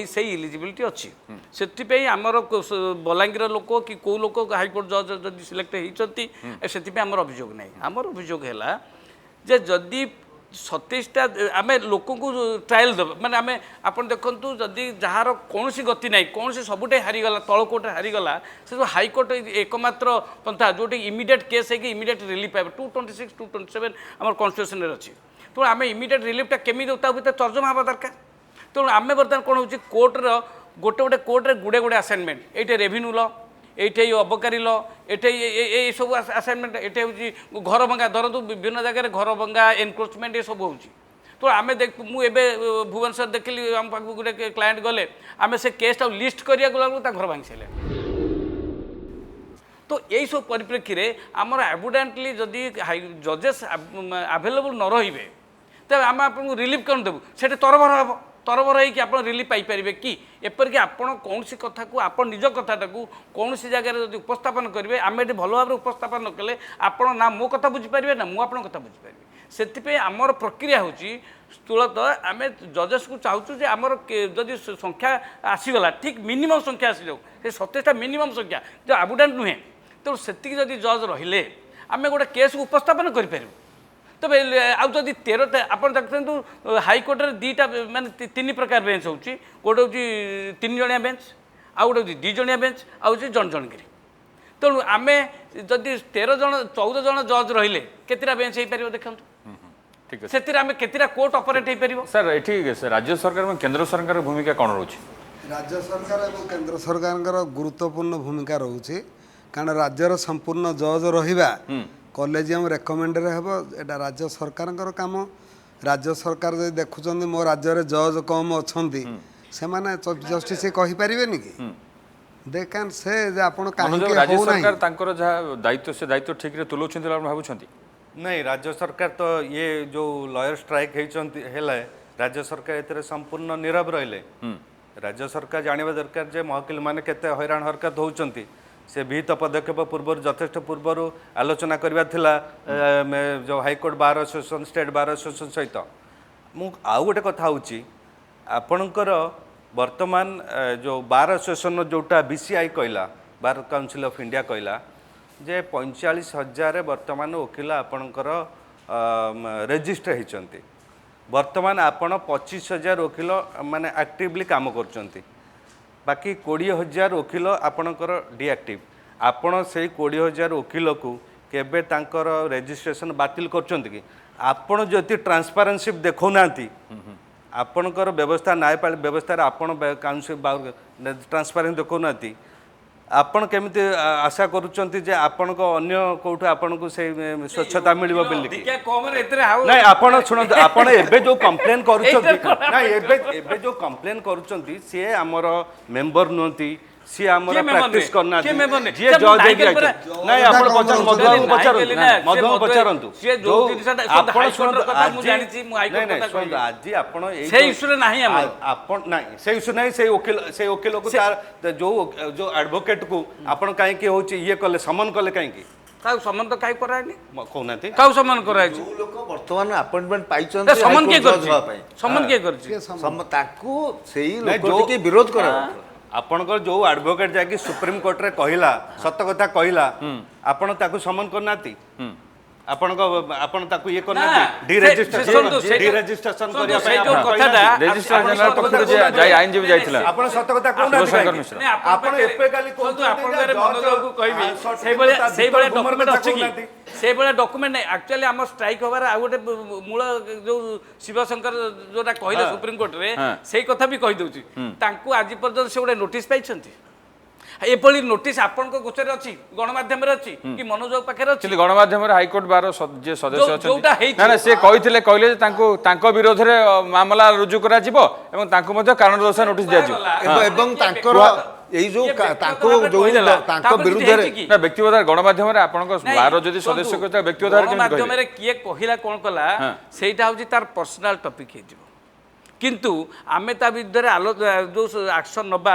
से इलिजिबिलिटी अच्छी से आमर बलांगीर लोक कि कौ लोक हाइकोर्ट जज जदि सिलेक्ट होती से आमर अभियोग नहीं आमर अभियोग है जे जदि 27टा आम लोक ट्रायल देव माने आम आप देखु जदि जार कौन गति ना कौन सबुटे हारीगला तल कोर्टे हारीगला से जो हाइकोर्ट एकमात्र पंथा जो इमिडिएट केस है इमिडिएट रिलीफ पाए 226 227 आम कन्स्टिट्यूशन अच्छी तेणु आम इमिडिएट रिलीफटा केमी भर तर्जमा हवा दरकार तेणु आम बर्तमान कौन हो कोर्टर गोटे गोटे कोर्टे गुड़े गुड़े असाइनमेंट ये रेवेन्यू लॉ ये अबकारी लॉ ये सब असाइनमेंट ये हूँ घर भंगा धरतु विभिन्न जगह घर भंगा एनक्रोचमेंट ये सब होची तो आम देख मुझे भुवनेश्वर देखिली आम पाक गोटे क्लाएंट गले आम से केसटा लिस्ट करा गला घर भांगी सारे तो यही सब परिप्रेक्षी में आमर एविडेंटली जदि जजेस आभेलेबल न रे तेज आम आपको रिलीफ कौन देवु से तरबर हम तरबर होगी आप रिलीफ पाइपर कि एपरिक आपड़ कौन कथा को आप निज कथाटा को कौन जगह जब उपस्थापन करेंगे आम ये भल भाव उपस्थापन न कले आप ना मो कथा बुझीपारे ना मुझे आप कथा बुझीपारि से आमर प्रक्रिया हूँ स्थूलतः आम जजेस को चाहूँ जे आमर जदि संख्या आसीगला ठीक मिनिमम संख्या आसी जाऊ से 27टा मिनिमम संख्या जो एविडेंट नुहे तेणु से जज रहिले आम गोटे केस को उपस्थापन करें तब आदि 13टा आप देखते हाइकोर्ट में 2टा मानते 3 प्रकार बेंच हो गोटे हूँ 3 जणिया बेंच आउ गोटे 2 जणिया बेंच आउ जन जनगिरी तेणु आम जदि 13 जन 14 जन जज रहिले केतेटा बेंच हो पार देखो ठीक है से आम केतेटा कोर्ट ऑपरेट हो पार सर ये राज्य सरकार और केंद्र सरकार भूमिका कौन रोचे राज्य सरकार और केंद्र सरकार गुरुत्वपूर्ण भूमिका रोचे कारण राज्यर संपूर्ण जज रहिबा कॉलेजियम रेकमेंडेड हेबो एटा राज्य सरकार काम राज्य सरकार जदि देखुचंदी मो राज्य रे जज कम अछंती से माने जस्टिस कहि परिबेनी कि दे कैन से जे आपण काहे के राज्य हो नाही सरकार तांकर जहा दायित्व से दायित्व ठीक रे तुलुछंती भाबुछंती नहीं राज्य सरकार तो ये जो लॉयर स्ट्राइक है राज्य सरकार एतरे संपूर्ण नीरव रहिले राज्य सरकार जानिबा दरकार जे महकिल माने केते हैरान हरकत होउचंती से विहित पदक्षेप पूर्व यथेष्ट पूर्व आलोचना करवा थिला जो high court bar association state bar association सहित मु आउ गोटे कथा होची आपणकर वर्तमान जो बार एसोसिएशन जोटा बीसीआई कहला बार काउंसिल ऑफ इंडिया कहला जे 45,000 वर्तमान वकिल आपणकर रेजिस्टर होती वर्तमान आपण 25,000 वकिल माने एक्टिवली काम करचंती बाकी 20,000 वकिल आपणकर डीएक्टिव आपण से 20,000 वकिल को केबे तांकर रेजिस्ट्रेशन बातिल करचंती कि आपण जति ट्रांसपेरेंसी देखौना आपणकर व्यवस्था न्यायपालिका व्यवस्था आपण काउंसिल ट्रांसपेरेंसी देखौना आपण केमिति आशा करूचंती जे आपण को अन्य कोठो आपण को से स्वच्छता मिलिबो बिल्डिंग क्या कम रे एतरे हाउ नहीं आपण सुनत आपण एबे जो कंप्लेन करूचंती नहीं एबे जो कंप्लेन करूचंती से हमर मेंबर नोंती सी हमर प्रैक्टिस करना जे जज नहीं आपण पचारंतु से जो दिनसा आपण सुनत कथा मु जानि छी मु आई नहीं कथा सुन आज आपण से इशू नहीं हम आपण नहीं से इशू नहीं से वकील को तार जो एडवोकेट को आपण काहे के होची ये कले समन कले काहे की काउ समन तो काई करायनी कहनाती काउ समन कराय छी लोक वर्तमान अपॉइंटमेंट पाइछन समन के करछि समन के करछि ताकू सेही लोक के विरोध करा आपणकर जो एडवोकेट जाकि सुप्रीम कोर्ट रे कहिला सत कथा कहिला आपण ताकू समन करनाती आपण ताकू ये करनाती डीरेजिस्ट्रेशन करिया से जो कथाटा रेजिस्ट्रार जनरल पक्षरु जे जाय आईनजीबी जायथिला आपण सत कथा कहनाती आपण एपे काली कोन आपण रे मनोज को कहबी सेई बळे डॉक्यूमेंट अछि कि से बळे डॉक्यूमेंट नै एक्चुअली हम स्ट्राइक होबार आ गोटे मूल जो शिवशंकर जोटा कहले सुप्रीम कोर्ट रे सेई कथा भी कहि दउची तांकू आज पर्यंत से गोटे नोटिस पाइछंती एपली नोटिस आपण को गोचर अछि गणमाध्यम रे अछि कि मनोज पाखे रे अछि गणमाध्यम रे हाईकोर्ट बार जे सदस्य जोटा अछंती ना से कहिथिले कहले जे तांको विरोध रे मामला रुजु करा जिवो एवं तांको मध्ये कारण दर्शा नोटिस दिया जिवो एवं तांकर एई जो तांको जो तांको विरुद्ध रे ना व्यक्तिगत गणमाध्यम रे आपन को बार जदि सदस्य को व्यक्तिगत गणमाध्यम रे किए कहिला कोन कला सेटा होची तार पर्सनल टॉपिक हे जिवो କିନ୍ତୁ ଆମେ ତା ବିରୁଦ୍ଧରେ ଯେଉଁ ଆକ୍ସନ୍ ନେବା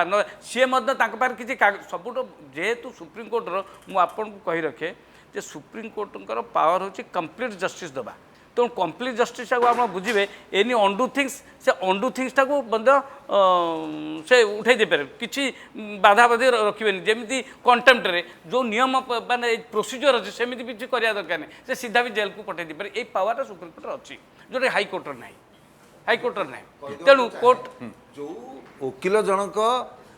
ସିଏ ମଧ୍ୟ ତାଙ୍କ ପାଖରେ କିଛି ସବୁଠୁ ଯେହେତୁ ସୁପ୍ରିମକୋର୍ଟର ମୁଁ ଆପଣଙ୍କୁ କହି ରଖେ ଯେ ସୁପ୍ରିମକୋର୍ଟଙ୍କର ପାୱାର ହେଉଛି କମ୍ପ୍ଲିଟ୍ ଜଷ୍ଟିସ୍ ଦେବା ତେଣୁ କମ୍ପ୍ଲିଟ୍ ଜଷ୍ଟିସ୍ଟାକୁ ଆପଣ ବୁଝିବେ ଏନି ଅନ୍ଡୁ ଥିଙ୍ଗସ୍ ସେ ଅନ୍ଡୁ ଥିଙ୍ଗସ୍ଟାକୁ ମଧ୍ୟ ସେ ଉଠାଇ ଦେଇପାରିବେ କିଛି ବାଧାବାଧି ରଖିବେନି ଯେମିତି କଣ୍ଟେମ୍ପ୍ଟରେ ଯେଉଁ ନିୟମ ମାନେ ପ୍ରୋସିଜିଓର ଅଛି ସେମିତି କିଛି କରିବା ଦରକାର ନାହିଁ ସେ ସିଧା ବି ଜେଲ୍କୁ ପଠାଇ ଦେଇପାରେ ଏଇ ପାୱାରଟା ସୁପ୍ରିମକୋର୍ଟର ଅଛି ଯେଉଁଟା ହାଇକୋର୍ଟର ନାହିଁ ହାଇକୋର୍ଟର ନାହିଁ ତେଣୁ କୋର୍ଟ ଯେଉଁ ଓକିଲ ଜଣକ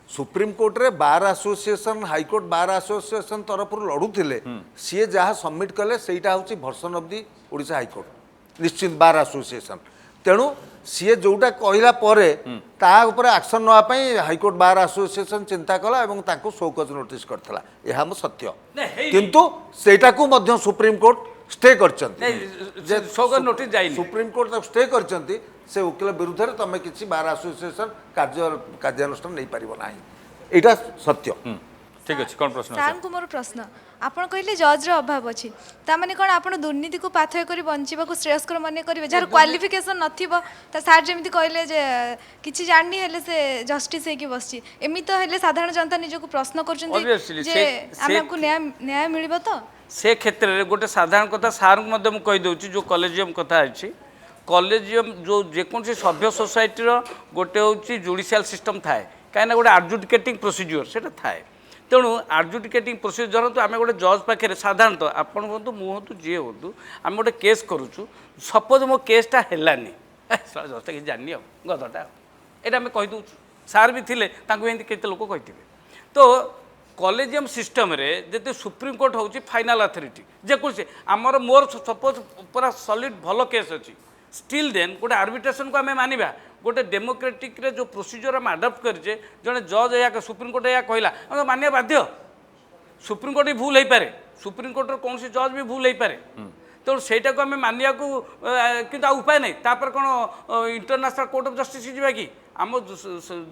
ସୁପ୍ରିମକୋର୍ଟରେ bar association high court bar association ତରଫରୁ ଲଢ଼ୁଥିଲେ ସିଏ ଯାହା ସବମିଟ୍ କଲେ ସେଇଟା ହେଉଛି version of the Odisha high court ନିଶ୍ଚିତ ବାର୍ ଆସୋସିଏସନ୍ ତେଣୁ ସିଏ ଯେଉଁଟା କହିଲା ପରେ ତା ଉପରେ ଆକ୍ସନ୍ ନେବା ପାଇଁ ହାଇକୋର୍ଟ ବାର୍ ଆସୋସିଏସନ୍ ଚିନ୍ତା କଲା ଏବଂ ତାଙ୍କୁ ସୌକଜ ନୋଟିସ୍ କରିଥିଲା ଏହା ମୁଁ ସତ୍ୟ କିନ୍ତୁ ସେଇଟାକୁ ମଧ୍ୟ ସୁପ୍ରିମକୋର୍ଟ ଷ୍ଟେ କରିଛନ୍ତି ସୌକଜ ନୋଟିସ୍ ଯାଇନି ସୁପ୍ରିମକୋର୍ଟ ତାକୁ ଷ୍ଟେ କରିଛନ୍ତି ସେ ଓକିଲ ବିରୁଦ୍ଧରେ ତମେ କିଛି ବାର୍ ଆସୋସିଏସନ୍ କାର୍ଯ୍ୟାନୁଷ୍ଠାନ ନେଇପାରିବ ନାହିଁ ଏଇଟା ସତ୍ୟ ଠିକ୍ ଅଛି କ'ଣ ପ୍ରଶ୍ନ ସାର୍ଙ୍କୁ ମୋର ପ୍ରଶ୍ନ ଆପଣ କହିଲେ ଜଜ୍ର ଅଭାବ ଅଛି ତାମାନେ କ'ଣ ଆପଣ ଦୁର୍ନୀତିକୁ ପାଥେୟ କରି ବଞ୍ଚିବାକୁ ଶ୍ରେୟସ୍କର ମନେ କରିବେ ଯାହାର କ୍ୱାଲିଫିକେସନ୍ ନଥିବ ତା ସାର୍ ଯେମିତି କହିଲେ ଯେ କିଛି ଜାଣିନି ହେଲେ ସେ ଜଷ୍ଟିସ୍ ହେଇକି ବସିଛି ଏମିତି ତ ହେଲେ ସାଧାରଣ ଜନତା ନିଜକୁ ପ୍ରଶ୍ନ କରୁଛନ୍ତି ଯେ ଆମକୁ ନ୍ୟାୟ ମିଳିବ ତ ସେ କ୍ଷେତ୍ରରେ ଗୋଟେ ସାଧାରଣ କଥା ସାର୍ଙ୍କୁ ମଧ୍ୟ ମୁଁ କହିଦେଉଛି ଯେଉଁ କଲେଜିୟମ୍ କଥା ଅଛି କଲେଜିୟମ୍ ଯେଉଁ ଯେକୌଣସି ସଭ୍ୟ ସୋସାଇଟିର ଗୋଟେ ହେଉଛି ଜୁଡ଼ିସିଆଲ୍ ସିଷ୍ଟମ୍ ଥାଏ କାହିଁକିନା ଗୋଟେ ଆଡଜୁଡିକେଟିଂ ପ୍ରୋସିଜିଓର ସେଇଟା ଥାଏ ତେଣୁ ଆଡଜୁଡିକେଟିଂ ପ୍ରୋସିଜିଓର ଧରନ୍ତୁ ଆମେ ଗୋଟେ ଜଜ୍ ପାଖରେ ସାଧାରଣତଃ ଆପଣ ହୁଅନ୍ତୁ ମୁଁ ହୁଅନ୍ତୁ ଯିଏ ହୁଅନ୍ତୁ ଆମେ ଗୋଟେ କେସ୍ କରୁଛୁ ସପୋଜ୍ ମୋ କେସ୍ଟା ହେଲାନି ଜଜ୍ଟା କିଛି ଜାଣିନି ଆଉ ଗଦଟା ଆଉ ଏଇଟା ଆମେ କହିଦେଉଛୁ ସାର୍ ବି ଥିଲେ ତାଙ୍କୁ ଏମିତି କେତେ ଲୋକ କହିଥିବେ ତ କଲେଜିୟମ୍ ସିଷ୍ଟମ୍ରେ ଯଦି ସୁପ୍ରିମକୋର୍ଟ ହେଉଛି ଫାଇନାଲ୍ ଅଥରିଟି ଯେକୌଣସି ଆମର ମୋର ସପୋଜ୍ ପୁରା ସଲିଡ୍ ଭଲ କେସ୍ ଅଛି ଷ୍ଟିଲ୍ ଦେନ୍ ଗୋଟେ ଆର୍ବିଟ୍ରେସନ୍କୁ ଆମେ ମାନିବା ଗୋଟେ ଡେମୋକ୍ରେଟିକ୍ରେ ଯେଉଁ ପ୍ରୋସିଜିଓର ଆମେ ଆଡପ୍ଟ କରିଛେ ଜଣେ ଜଜ୍ ଏହା ସୁପ୍ରିମକୋର୍ଟ ଏହା କହିଲା ଆମେ ମାନିବା ବାଧ୍ୟ ସୁପ୍ରିମକୋର୍ଟ ବି ଭୁଲ ହେଇପାରେ ସୁପ୍ରିମକୋର୍ଟର କୌଣସି ଜଜ୍ ବି ଭୁଲ ହେଇପାରେ ତେଣୁ ସେଇଟାକୁ ଆମେ ମାନିବାକୁ କିନ୍ତୁ ଆଉ ଉପାୟ ନାହିଁ ତାପରେ କ'ଣ ଇଣ୍ଟରନ୍ୟାସନାଲ୍ କୋର୍ଟ ଅଫ୍ ଜଷ୍ଟିସ୍ ଯିବା କି ଆମ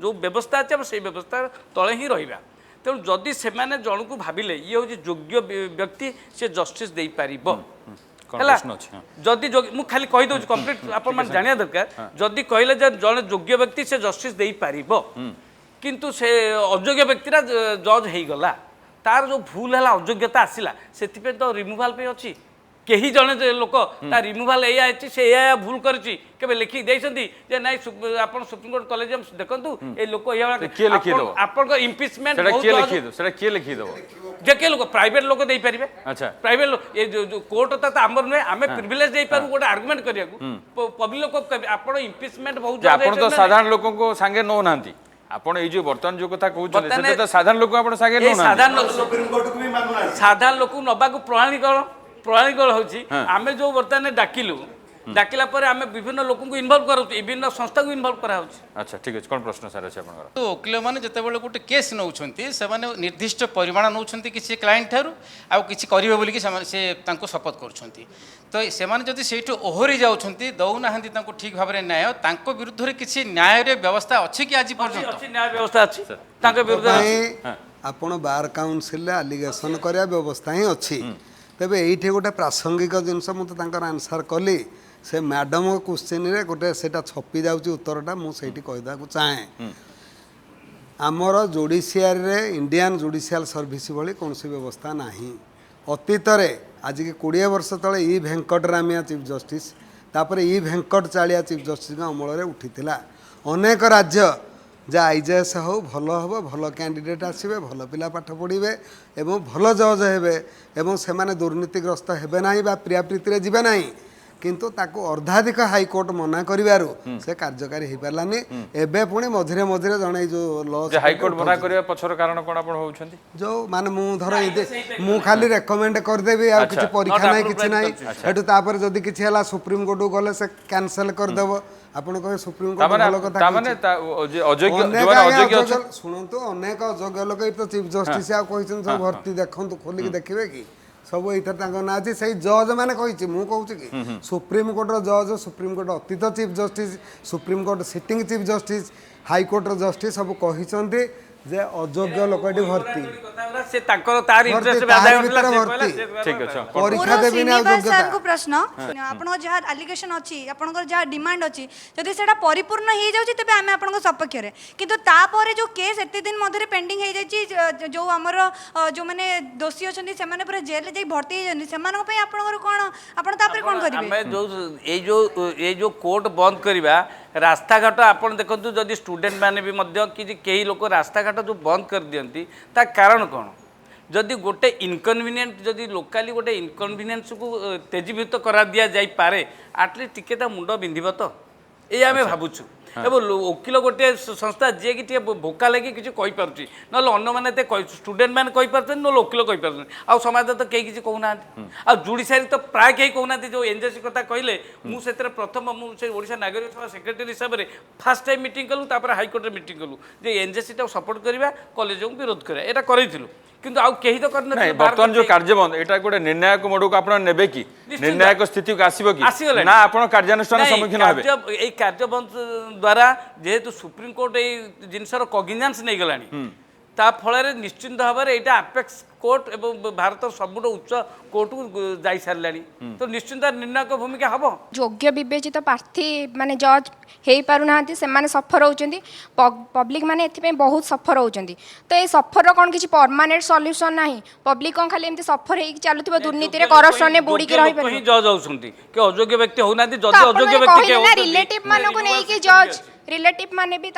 ଯେଉଁ ବ୍ୟବସ୍ଥା ଅଛି ଆମେ ସେଇ ବ୍ୟବସ୍ଥା ତଳେ ହିଁ ରହିବା ତେଣୁ ଯଦି ସେମାନେ ଜଣକୁ ଭାବିଲେ ଇଏ ହେଉଛି ଯୋଗ୍ୟ ବ୍ୟକ୍ତି ସେ ଜଷ୍ଟିସ୍ ଦେଇପାରିବ ହେଲା ଯଦି ମୁଁ ଖାଲି କହିଦେଉଛି କମ୍ପ୍ଲିଟ୍ ଆପଣମାନେ ଜାଣିବା ଦରକାର ଯଦି କହିଲେ ଯେ ଜଣେ ଯୋଗ୍ୟ ବ୍ୟକ୍ତି ସେ ଜଷ୍ଟିସ୍ ଦେଇପାରିବ କିନ୍ତୁ ସେ ଅଯୋଗ୍ୟ ବ୍ୟକ୍ତିଟା ଜଜ୍ ହେଇଗଲା ତାର ଯେଉଁ ଭୁଲ ହେଲା ଅଯୋଗ୍ୟତା ଆସିଲା ସେଥିପାଇଁ ତ ରିମୁଭାଲ୍ ପାଇଁ ଅଛି କେହି ଜଣେ ଲୋକ ତା ରିମୁଭାଲ୍ ଏଇଆ ହେଇଛି ସେ ଏଇଆ ଭୁଲ କରିଛି କେବେ ଲେଖିକି ଦେଇଛନ୍ତି ଯେ ନାଇଁ ଆପଣ ସୁପ୍ରିମକୋର୍ଟ କଲେଜିୟମ୍ ଦେଖନ୍ତୁ ଏଇ ଲୋକ ଆପଣଙ୍କ ଇମ୍ପିଚମେଣ୍ଟ ସେଟା କିଏ ଲେଖିଦେବ ଯେ କିଏ ଲୋକ ପ୍ରାଇଭେଟ୍ ଲୋକ ଦେଇପାରିବେ ଆଚ୍ଛା ପ୍ରାଇଭେଟ୍ ଲୋକ ଏ ଯେଉଁ କୋର୍ଟ ତ ଆମର ନୁହେଁ ଆମେ ପ୍ରିଭିଲେଜ୍ ଦେଇପାରିବୁ ଗୋଟେ ଆର୍ଗୁମେଣ୍ଟ କରିବାକୁ ପବ୍ଲିକ୍ ଲୋକ ଆପଣ ଇମ୍ପିଚମେଣ୍ଟ ବହୁତ ଆପଣ ତ ସାଧାରଣ ଲୋକଙ୍କୁ ସାଙ୍ଗେ ନେଉନାହାନ୍ତି ଆପଣ ଏଇ ଯେଉଁ ବର୍ତ୍ତମାନ ଯେଉଁ କଥା କହୁଛନ୍ତି ସେଟା ତ ସାଧାରଣ ଲୋକ ଆପଣ ସାଙ୍ଗେ ନେଉନାହାନ୍ତି ସାଧାରଣ ଲୋକଙ୍କୁ ନେବାକୁ ପ୍ରଣାଳୀକରଣ ହେଉଛି ଆମେ ଯେଉଁ ବର୍ତ୍ତମାନ ଡାକିଲା ପରେ ଆମେ ବିଭିନ୍ନ ଲୋକଙ୍କୁ ଇନଭଲ୍ଭ କରାଉଛୁ ବିଭିନ୍ନ ସଂସ୍ଥାକୁ ଇନଭଲ୍ଭ କରାହେଉଛି ଆଚ୍ଛା ଠିକ୍ ଅଛି କ'ଣ ପ୍ରଶ୍ନ ସାର୍ ଅଛି ଆପଣଙ୍କର ଓକିଲମାନେ ଯେତେବେଳେ ଗୋଟେ କେସ୍ ନେଉଛନ୍ତି ସେମାନେ ନିର୍ଦ୍ଦିଷ୍ଟ ପରିମାଣ ନେଉଛନ୍ତି କିଛି କ୍ଲାଏଣ୍ଟ ଠାରୁ ଆଉ କିଛି କରିବେ ବୋଲିକି ସେମାନେ ସେ ତାଙ୍କୁ ଶପଥ କରୁଛନ୍ତି ତ ସେମାନେ ଯଦି ସେଇଠୁ ଓହରି ଯାଉଛନ୍ତି ଦେଉନାହାନ୍ତି ତାଙ୍କୁ ଠିକ୍ ଭାବରେ ନ୍ୟାୟ ତାଙ୍କ ବିରୁଦ୍ଧରେ କିଛି ନ୍ୟାୟରେ ବ୍ୟବସ୍ଥା ଅଛି କି ଆଜି ପର୍ଯ୍ୟନ୍ତ ନ୍ୟାୟ ବ୍ୟବସ୍ଥା ଅଛି ତାଙ୍କ ବିରୁଦ୍ଧରେ ଆପଣ ବାର୍ କାଉନସିଲରେ ଆଲିଗେସନ୍ କରିବା ବ୍ୟବସ୍ଥା ହିଁ ଅଛି ତେବେ ଏଇଠି ଗୋଟେ ପ୍ରାସଙ୍ଗିକ ଜିନିଷ ମୁଁ ତ ତାଙ୍କର ଆନ୍ସର୍ କଲି ସେ ମ୍ୟାଡ଼ମ୍ କ୍ୱେଶ୍ଚିନ୍ରେ ଗୋଟେ ସେଇଟା ଛପି ଯାଉଛି ଉତ୍ତରଟା ମୁଁ ସେଇଠି କହିଦେବାକୁ ଚାହେଁ ଆମର ଜୁଡ଼ିସିଆରୀରେ ଇଣ୍ଡିଆନ୍ ଜୁଡ଼ିସିଆଲ୍ ସର୍ଭିସ୍ ଭଳି କୌଣସି ବ୍ୟବସ୍ଥା ନାହିଁ ଅତୀତରେ ଆଜିକି 20 ବର୍ଷ ତଳେ ଇ ଭେଙ୍କଟରାମିଆ ଚିଫ୍ ଜଷ୍ଟିସ୍ ତାପରେ ଇ ଭେଙ୍କଟ ଚାଳିଆ ଚିଫ୍ ଜଷ୍ଟିସ୍ଙ୍କ ଅମଳରେ ଉଠିଥିଲା ଅନେକ ରାଜ୍ୟ ଯେ ଆଇଜେଏସ୍ ହେଉ ଭଲ ହେବ ଭଲ କ୍ୟାଣ୍ଡିଡେଟ୍ ଆସିବେ ଭଲ ପିଲା ପାଠ ପଢ଼ିବେ ଏବଂ ଭଲ ଜଜ୍ ହେବେ ଏବଂ ସେମାନେ ଦୁର୍ନୀତିଗ୍ରସ୍ତ ହେବେ ନାହିଁ ବା ପ୍ରିୟାପ୍ରୀତିରେ ଯିବେ ନାହିଁ କିନ୍ତୁ ତାକୁ ଅର୍ଦ୍ଧାଧିକ ହାଇକୋର୍ଟ ମନା କରିବାରୁ ସେ କାର୍ଯ୍ୟକାରୀ ହେଇପାରିଲାନି ଏବେ ପୁଣି ମଝିରେ ମଝିରେ ଜଣେ ଯେଉଁ ଲ ହାଇକୋର୍ଟ ମନା କରିବା ପଛର କାରଣ କ'ଣ ଆପଣ ଭାବୁଛନ୍ତି ଯେଉଁ ମାନେ ମୁଁ ଧର ମୁଁ ଖାଲି ରେକମେଣ୍ଡ କରିଦେବି ଆଉ କିଛି ପରୀକ୍ଷା ନାହିଁ କିଛି ନାହିଁ ସେଠୁ ତାପରେ ଯଦି କିଛି ହେଲା ସୁପ୍ରିମକୋର୍ଟକୁ ଗଲେ ସେ କ୍ୟାନସେଲ କରିଦେବ ଆପଣ କହିବେ ସୁପ୍ରିମକୋର୍ଟ ଭଲ କଥା ଶୁଣନ୍ତୁ ଅନେକ ଅଯୋଗ୍ୟ ଲୋକ ଏଇ ତ ଚିଫ୍ ଜଷ୍ଟିସ୍ ଆଉ କହିଛନ୍ତି ସବୁ ଭର୍ତ୍ତି ଦେଖନ୍ତୁ ଖୋଲିକି ଦେଖିବେ କି ସବୁ ଏଇଥିରେ ତାଙ୍କ ନାଁ ଅଛି ସେଇ ଜଜ୍ ମାନେ କହିଛି ମୁଁ କହୁଛି କି ସୁପ୍ରିମକୋର୍ଟର ଜଜ୍ ସୁପ୍ରିମକୋର୍ଟ ଅତୀତ chief justice supreme court sitting chief justice ହାଇକୋର୍ଟର ଜଷ୍ଟିସ୍ ସବୁ କହିଛନ୍ତି ଯେ ଅଯୋଗ୍ୟ ଲୋକଟି ଭର୍ତ୍ତି ସେ ତାଙ୍କର ତାର ଇଣ୍ଟରେଷ୍ଟ ଭର୍ତ୍ତି, ଆଦାୟ ତାରି ହୋଇଥିଲା, ଭିତରେ ସେ ଭର୍ତ୍ତି। କହିଲା, ଠିକ ଅଛି ପରୀକ୍ଷା ଦେବିନି ଆଉ ଶ୍ରୀନିବାସ ଯୋଗ୍ୟତା ସାର୍ଙ୍କୁ ପ୍ରଶ୍ନ ଆପଣଙ୍କର ଯାହା ଆଲିଗେସନ ଅଛି ଆପଣଙ୍କର ଯାହା ଡିମାଣ୍ଡ ଅଛି ଯଦି ସେଟା ପରିପୂର୍ଣ୍ଣ ହେଇଯାଉଛି ତେବେ ଆମେ ଆପଣଙ୍କ ସପକ୍ଷରେ କିନ୍ତୁ ତାପରେ ଯୋଉ କେସ୍ ଏତେ ଦିନ ମଧ୍ୟରେ ପେଣ୍ଡିଂ ହେଇଯାଇଛି ଯୋଉ ଆମର ଯୋଉମାନେ ଦୋଷୀ ଅଛନ୍ତି ସେମାନେ ପୁରା ଜେଲରେ ଯାଇ ଭର୍ତ୍ତି ହେଇଛନ୍ତି ସେମାନଙ୍କ ପାଇଁ ଆପଣଙ୍କର କ'ଣ ଆପଣ ତାପରେ କ'ଣ କରିବେ ଆମେ ଯୋଉ କୋର୍ଟ ବନ୍ଦ କରିବା ରାସ୍ତାଘାଟ ଆପଣ ଦେଖନ୍ତୁ ଯଦି ଷ୍ଟୁଡେଣ୍ଟ ମାନେ ବି ମଧ୍ୟ କିଛି କେହି ଲୋକ ରାସ୍ତାଘାଟ ଯୋଉ ବନ୍ଦ କରିଦିଅନ୍ତି ତା କାରଣ କ'ଣ ଯଦି ଗୋଟେ ଇନକନଭିନିଏଣ୍ଟ ଯଦି ଲୋକାଲି ଗୋଟେ ଇନକନଭିନିଏନ୍ସକୁ ତେଜୀଭୂତ କରା ଦିଆଯାଇପାରେ ଆଟଲିଷ୍ଟ ଟିକେ ତା ମୁଣ୍ଡ ବିନ୍ଧିବ ତ ଏଇ ଆମେ ଭାବୁଛୁ ଏବଂ ଓକିଲ ଗୋଟିଏ ସଂସ୍ଥା ଯିଏକି ଟିକେ ଭୋକା ଲାଗି କିଛି କହିପାରୁଛି ନହେଲେ ଅନ୍ୟମାନେ ଏତେ ଷ୍ଟୁଡେଣ୍ଟ ମାନେ କହିପାରୁଛନ୍ତି ନହେଲେ ଓକିଲ କହିପାରୁଛନ୍ତି ଆଉ ସମାଜରେ ତ କେହି କିଛି କହୁନାହାନ୍ତି ଆଉ ଜୁଡ଼ିସିଆରୀ ତ ପ୍ରାୟ କେହି କହୁନାହାନ୍ତି ଯେଉଁ ଏନ୍ଜେସି କଥା କହିଲେ ମୁଁ ସେଥିରେ ପ୍ରଥମ ମୁଁ ସେ ଓଡ଼ିଶା ନାଗରିକ ସଭା ସେକ୍ରେଟାରୀ ହିସାବରେ ଫାର୍ଷ୍ଟ ଟାଇମ୍ ମିଟିଂ କଲୁ ତାପରେ ହାଇକୋର୍ଟରେ ମିଟିଂ କଲୁ ଯେ ଏନ୍ଜେସିଟାକୁ ସପୋର୍ଟ କରିବା କଲେଜକୁ ବିରୋଧ କରିବା ଏଇଟା କରିଥିଲୁ କିନ୍ତୁ ଆଉ କେହି ତ କରିନଥିଲେ ବର୍ତ୍ତମାନ ଯୋଉ କାର୍ଯ୍ୟବନ୍ଦ ଏଇଟା ଗୋଟେ ନିର୍ଣ୍ଣାୟକ ମୋଡ଼କୁ ଆପଣ ନେବେ କି ନିର୍ଣ୍ଣାୟକ ସ୍ଥିତିକୁ ଆସିବ କି ଆସିଗଲାଣି। ନା ଆପଣ କାର୍ଯ୍ୟାନୁଷ୍ଠାନ ସମ୍ମୁଖୀନ ହେବେ ଏଇ କାର୍ଯ୍ୟବନ୍ଦ ଦ୍ୱାରା ଯେହେତୁ ସୁପ୍ରିମକୋର୍ଟ ଏଇ ଜିନିଷର କଗିନାନ୍ସ ନେଇଗଲାଣି ତା ଫଳରେ ନିଶ୍ଚିନ୍ତ ଭାବରେ ଏଇଟା ଆପେକ୍ସ କୋର୍ଟ ଏବଂ ଭାରତର ସବୁଠୁ ଉଚ୍ଚ କୋର୍ଟକୁ ଯାଇସାରିଲାଣି ତ ନିଶ୍ଚିନ୍ତ ନିର୍ଣ୍ଣାୟକ ଭୂମିକା ହେବ ଯୋଗ୍ୟ ବିବେଚିତ ପ୍ରାର୍ଥୀ ମାନେ ଜଜ୍ ହେଇପାରୁନାହାନ୍ତି ସେମାନେ ସଫର ହେଉଛନ୍ତି ପବ୍ଲିକ ମାନେ ଏଥିପାଇଁ ବହୁତ ସଫର ହେଉଛନ୍ତି ତ ଏଇ ସଫରର କ'ଣ କିଛି ପରମାନେଣ୍ଟ ସଲ୍ୟୁସନ୍ ନାହିଁ ପବ୍ଲିକ କ'ଣ ଖାଲି ଏମିତି ସଫର ହେଇକି ଚାଲୁଥିବ ଦୁର୍ନୀତିରେ କରପ୍ସନରେ ବୁଡ଼ିକି ରହିପାରିବ ଜଜ୍ ହେଉଛନ୍ତି କି ଅଯୋଗ୍ୟ ବ୍ୟକ୍ତି ହେଉନାହାନ୍ତି ଯଦି ଅଯୋଗ୍ୟ ବ୍ୟକ୍ତି ରିଲେଟିଭ ମାନଙ୍କୁ ନେଇକି ଜଜ୍ ରିଲେଟିଭ ମାନେ ବି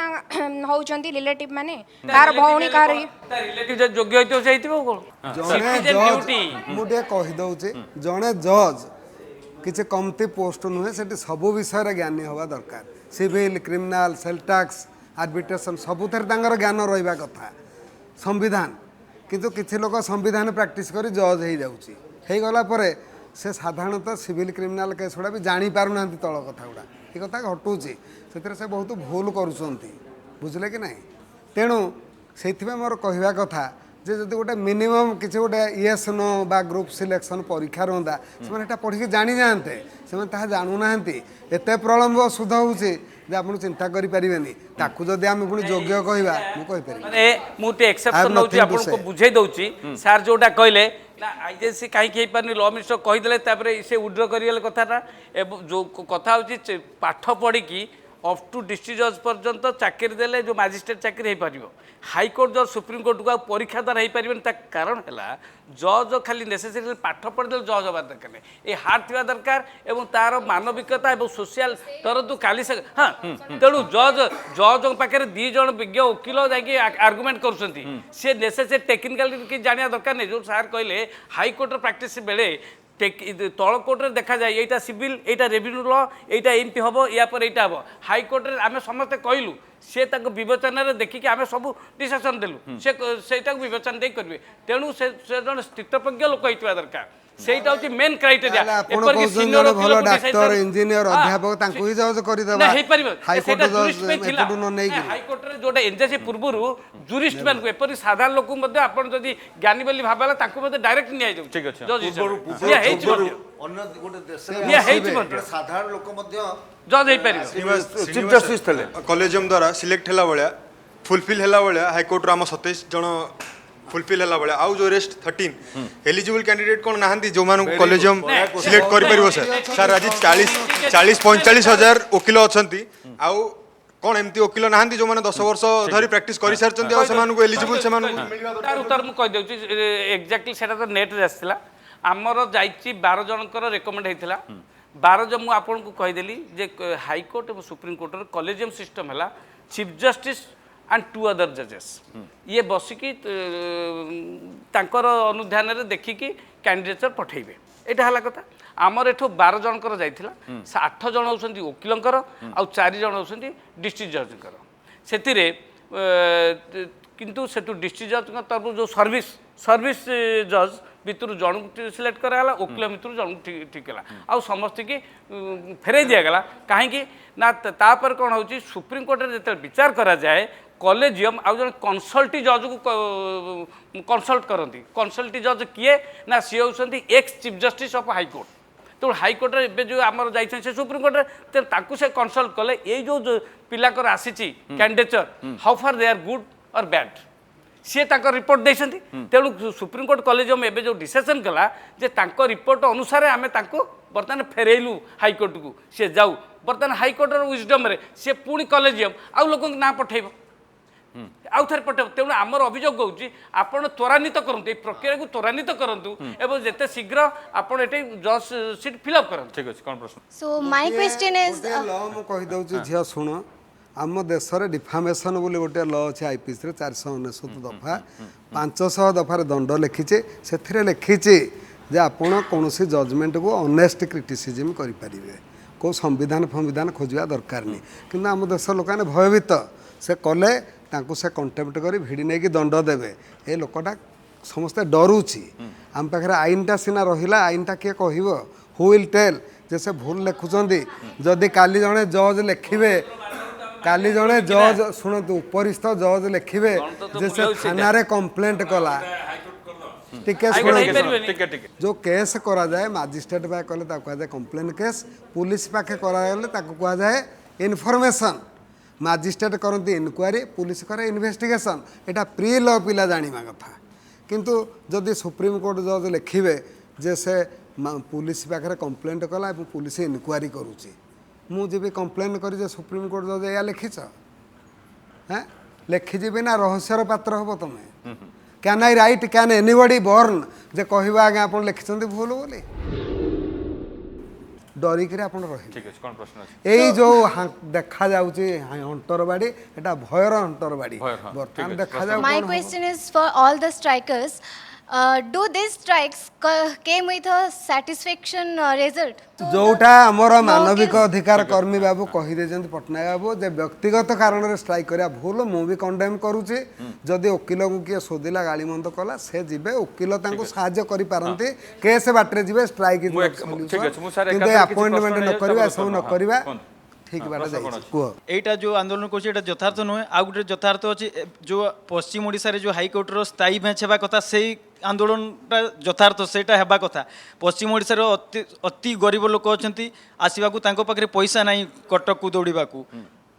ହଉଛନ୍ତି ରିଲେଟିଭ ମାନେ କାହାର ଭଉଣୀ କାହାର ରିଲେଟିଭ ଯୋଗ୍ୟ ହେଇଥିବ ସେ ହେଇଥିବ କ'ଣ ଜଣେ ଜଜ୍ ମୁଁ ଟିକେ କହିଦେଉଛି ଜଣେ ଜଜ୍ କିଛି କମତି ପୋଷ୍ଟ ନୁହେଁ ସେଠି ସବୁ ବିଷୟରେ ଜ୍ଞାନୀ ହେବା ଦରକାର civil criminal sale tax arbitration ସବୁଥିରେ ତାଙ୍କର ଜ୍ଞାନ ରହିବା କଥା ସମ୍ବିଧାନ କିନ୍ତୁ କିଛି ଲୋକ ସମ୍ବିଧାନ ପ୍ରାକ୍ଟିସ୍ କରି ଜଜ୍ ହେଇଯାଉଛି ହେଇଗଲା ପରେ ସେ ସାଧାରଣତଃ ସିଭିଲ କ୍ରିମିନାଲ କେସ୍ ଗୁଡ଼ା ବି ଜାଣିପାରୁନାହାନ୍ତି ତଳ କଥା ଗୁଡ଼ା ଏ କଥା ଘଟୁଛି ସେଥିରେ ସେ ବହୁତ ଭୁଲ କରୁଛନ୍ତି ବୁଝିଲେ କି ନାହିଁ ତେଣୁ ସେଇଥିପାଇଁ ମୋର କହିବା କଥା ଯେ ଯଦି ଗୋଟେ ମିନିମମ୍ କିଛି ଗୋଟେ ୟେସ୍ ନୋ ବା ଗ୍ରୁପ୍ ସିଲେକ୍ସନ୍ ପରୀକ୍ଷା ରୁହନ୍ତା ସେମାନେ ଏଇଟା ପଢ଼ିକି ଜାଣିଯାଆନ୍ତେ ସେମାନେ ତାହା ଜାଣୁନାହାନ୍ତି ଏତେ ପ୍ରଳମ୍ବ ସୁଧ ହେଉଛି ଯେ ଆପଣ ଚିନ୍ତା କରିପାରିବେନି ତାକୁ ଯଦି ଆମେ ପୁଣି ଯୋଗ୍ୟ କହିବା ମୁଁ କହିପାରିବି ମାନେ ମୁଁ ଟିକେ ଏକ୍ସେପ୍ସନ୍ ନେଉଛି ଆପଣଙ୍କୁ ବୁଝେଇ ଦେଉଛି ସାର୍ ଯେଉଁଟା କହିଲେ ନା ଆଇଜେସି କାହିଁକି ହେଇପାରୁନି ଲ ମିନିଷ୍ଟର କହିଦେଲେ ତାପରେ ସେ ଉଡ୍ର କରିଗଲେ କଥାଟା ଏବଂ ଯେଉଁ କଥା ହେଉଛି ପାଠ ପଢ଼ିକି ଅପ୍ ଟୁ ଡିଷ୍ଟ୍ରିକ୍ଟ ଜଜ୍ ପର୍ଯ୍ୟନ୍ତ ଚାକିରି ଦେଲେ ଯେଉଁ ମାଜିଷ୍ଟ୍ରେଟ୍ ଚାକିରି ହେଇପାରିବ ହାଇକୋର୍ଟ ଜଜ୍ ସୁପ୍ରିମକୋର୍ଟକୁ ଆଉ ପରୀକ୍ଷା ଦ୍ୱାରା ହେଇପାରିବନି ତା କାରଣ ହେଲା ଜଜ୍ ଖାଲି ନେସେସରି ପାଠ ପଢ଼ିଦେଲେ ଜଜ୍ ହେବା ଦରକାର ନାହିଁ ଏ ହାର୍ଟ ଥିବା ଦରକାର ଏବଂ ତାର ମାନବିକତା ଏବଂ ସୋସିଆଲ ତରନ୍ତୁ କାଲି ସେ ହଁ ତେଣୁ ଜଜ୍ଙ୍କ ପାଖରେ ଦୁଇ ଜଣ ବିଜ୍ଞ ଓକିଲ ଯାଇକି ଆର୍ଗୁମେଣ୍ଟ କରୁଛନ୍ତି ସେ ନେସେସରି ଟେକ୍ନିକାଲି କିଛି ଜାଣିବା ଦରକାର ନାହିଁ ଯେଉଁ ସାର୍ କହିଲେ ହାଇକୋର୍ଟର ପ୍ରାକ୍ଟିସ୍ ବେଳେ ତଳ କୋର୍ଟରେ ଦେଖାଯାଏ ଏଇଟା ସିଭିଲ ଏଇଟା ରେଭିନ୍ୟୁ ଲ ଏଇଟା ଏମିତି ହେବ ୟା ପରେ ଏଇଟା ହେବ ହାଇକୋର୍ଟରେ ଆମେ ସମସ୍ତେ କହିଲୁ ସେ ତାଙ୍କ ବିବେଚନାରେ ଦେଖିକି ଆମେ ସବୁ ଡିସିସନ୍ ଦେଲୁ ସେ ସେଇଟାକୁ ବିବେଚନା ଦେଇ କରିବେ ତେଣୁ ସେ ଜଣେ ସ୍ଥିତପ୍ରଜ୍ଞ ଲୋକ ହେଇଥିବା ଦରକାର ସେଇଟା ହଉଛି ମେନ୍ କ୍ରାଇଟେରିଆ ଆପଣ ଜଣେ ଭଲ ଡାକ୍ତର ଇଞ୍ଜିନିୟର ଅଧ୍ୟାପକ ତାଙ୍କୁ ହିଁ ଜଜ୍ କରିଦେବା ହେଇପାରିବ ହାଇକୋର୍ଟ ଏପଟୁ ନ ନେଇକି ହାଇକୋର୍ଟରେ ଯୋଉଟା ଏନ୍ଜେସି ପୂର୍ବରୁ ଜୁରିଷ୍ଟ ମାନଙ୍କୁ ଏପରି ସାଧାରଣ ଲୋକଙ୍କୁ ମଧ୍ୟ ଆପଣ ଯଦି ଜ୍ଞାନୀ ବୋଲି ଭାବିଲା ତାଙ୍କୁ ମଧ୍ୟ ଡାଇରେକ୍ଟ ନିଆଯାଉଛି ଠିକ ଅଛି ସାଧାରଣ ଲୋକ ମଧ୍ୟ ଜଜ୍ ହେଇପାରିବ ଚିଫ୍ ଜଷ୍ଟିସ୍ ଥିଲେ କଲେଜିୟମ ଦ୍ୱାରା ସିଲେକ୍ଟ ହେଲା ଭଳିଆ ଫୁଲଫିଲ୍ ହେଲା ଭଳିଆ ହାଇକୋର୍ଟର ଆମ 27 ଜଣ ଫୁଲଫିଲ୍ ହେଲା ଭଳିଆ ଆଉ ଯେଉଁ ରେଷ୍ଟ 13 ଏଲିଜିବଲ୍ କ୍ୟାଣ୍ଡିଡେଟ୍ କ'ଣ ନାହାନ୍ତି ଯେଉଁମାନଙ୍କୁ କଲେଜିୟମ ସିଲେକ୍ଟ କରିପାରିବ ସାର୍ ଆଜି 40-45 ହଜାର ଓକିଲ ଅଛନ୍ତି ଆଉ କ'ଣ ଏମିତି ଓକିଲ ନାହାନ୍ତି ଯେଉଁମାନେ 10 ବର୍ଷ ଧରି ପ୍ରାକ୍ଟିସ୍ କରିସାରିଛନ୍ତି ଆଉ ସେମାନଙ୍କୁ ଏଲିଜିବଲ୍ ସେମାନଙ୍କୁ ତାର ଉତ୍ତର ମୁଁ କହିଦେଉଛି ଏକ୍ଜାକ୍ଟଲି ସେଇଟା ତ ନେଟ୍ରେ ଆସିଥିଲା ଆମର ଯାଇଛି 12 ଜଣଙ୍କର ରେକମେଣ୍ଡ ହେଇଥିଲା 12 ଜଣ ମୁଁ ଆପଣଙ୍କୁ କହିଦେଲି ଯେ ହାଇକୋର୍ଟ ଏବଂ ସୁପ୍ରିମକୋର୍ଟର କଲେଜିୟମ ସିଷ୍ଟମ୍ ହେଲା chief justice and 2 other judges ये बसिकी तांकर अनुध्यान देखिकी कैंडिडेचर पठेबे एटा हला कथा आमर एठो 12 जनकर जाइथिला 8 जन होसंती ओकिलंकर आ 4 जन होसंती डिस्ट्रिक्ट जजकर सेतिरे किंतु सेतु डिस्ट्रिक्ट जज तरफ जो सर्विस जज भितर जन सिलेक्ट कराला ओकिल भितर जन ठीक है आ समस्त की फेरे दिगला कहीं ना तापर कौन हो सुप्रीम कोर्ट में जो विचार करा जाए कॉलेजियम आउ जन कंसल्टी जज को कंसल्ट करती कंसल्टी जज किए ना सी होती ex chief justice of high court तो हाईकोर्ट रे जो आमर जाइछन से सुप्रीम कोर्ट रे ताकू से कंसल्ट कले ये जो पिलाकर आसी candidature how far they are good और बैड सी रिपोर्ट देते तेणु सुप्रीमकोर्ट कॉलेजियम एवं जो डिसीजन कला जे रिपोर्ट अनुसार आम बर्तमान फेरइलु हाइकोर्ट को सी जाऊ बर्तमान हाइकोर्टर विजडम सी पुणी कॉलेजियम आउ लोक ना पठेब आउ थे पठेब तेणु आमर अभियोग होची आपण त्वरान्वित करंतु ए प्रक्रिया को त्वरान्वित करंतु एवं जेते शीघ्र आपण एटे जज सीट फिलअप करंतु। ठीक अछि कोन प्रश्न? सो माय क्वेश्चन इज ल मु कहि दउची झिया सुन आम देश रे डिफामेशन बोली गोटे ल अछि आईपीसी रे 499 दफा 500 दफार दंड लिखिचे से लिखिचे जे आपण कौनसी जजमेंट को ऑनेस्ट क्रिटिसिज्म करि परिबे को संविधान खोजवा दरकार नहीं किंतु आम देश लोक भयभीत से कले तांको से कंटेम्प्ट करी भिड़ी नहीं कि दंड देवे ए लोकटा समस्ते डरुची आम पाखे आईनटा सीना रहिला आईनटा किए कहब हु विल टेल जे से भूल लिखुचंदी जदि काली जणे जज लिखिबे काली जणे जज शुणतु उपरिस्थ जज लिखिबे जे से थाना रे कंप्लेंट कला टिके जो केस करा जाए मजिस्ट्रेट पाखे कले ताको कहा जाए कंप्लेंट केस पुलिस पाखे करा गले ताको कहा जाए इनफॉरमेशन मजिस्ट्रेट करती इनक्वारी पुलिस करे इन्वेस्टिगेशन एटा प्री ल पिला जानिबा कथा किंतु जदि सुप्रीम कोर्ट जज लिखिबे जे से पुलिस पाखे कंप्लेंट कला पुलिस इनक्वारी करूची मु जी कंप्लेन करी जे सुप्रीम कोर्ट जज या लिखिछ हैं लिखिजी ना रहस्यर पात्र हबो तमे can I write can anybody born जे कहबा आगे आपण लिखिछंती भूल बोली डरिक आप रही जो देखा जाऊँगी हंटर बाड़ी एटा भयर हंटर बाड़ी बर्तमान देखा जाऊ। My question is for all the strikers do this strikes came with a satisfaction result जोटा आमर मानविक अधिकार कर्मी बाबू कहीदे पट्टनायक बाबू जे व्यक्तिगत कारण स्ट्राइक करा भूल मु भी कंडेम करुचे जदि वकिल को किए शोधिला गाड़ी मंद कला से जीवे वकिल साहाय्य करि पारंती केस बाटरे जीवे स्ट्राइक अपॉइंटमेंट न करबा सब न करबा ठीक बाटे जाई कह एटा जो आंदोलन करछि एटा यथार्थ नुहे आ गुटे यथार्थ अछि जो पश्चिम ओडिसा रे जो हाईकोर्ट रो स्थायी बेंच हेबा कथा सेही आंदोलनटा यथार्थ सेटा हेबा कथा पश्चिम ओडिसा रो अति गरीब लोक अछंती आसीबा को तांको पाखरे पैसा नाही कटक को दौड़ीबा को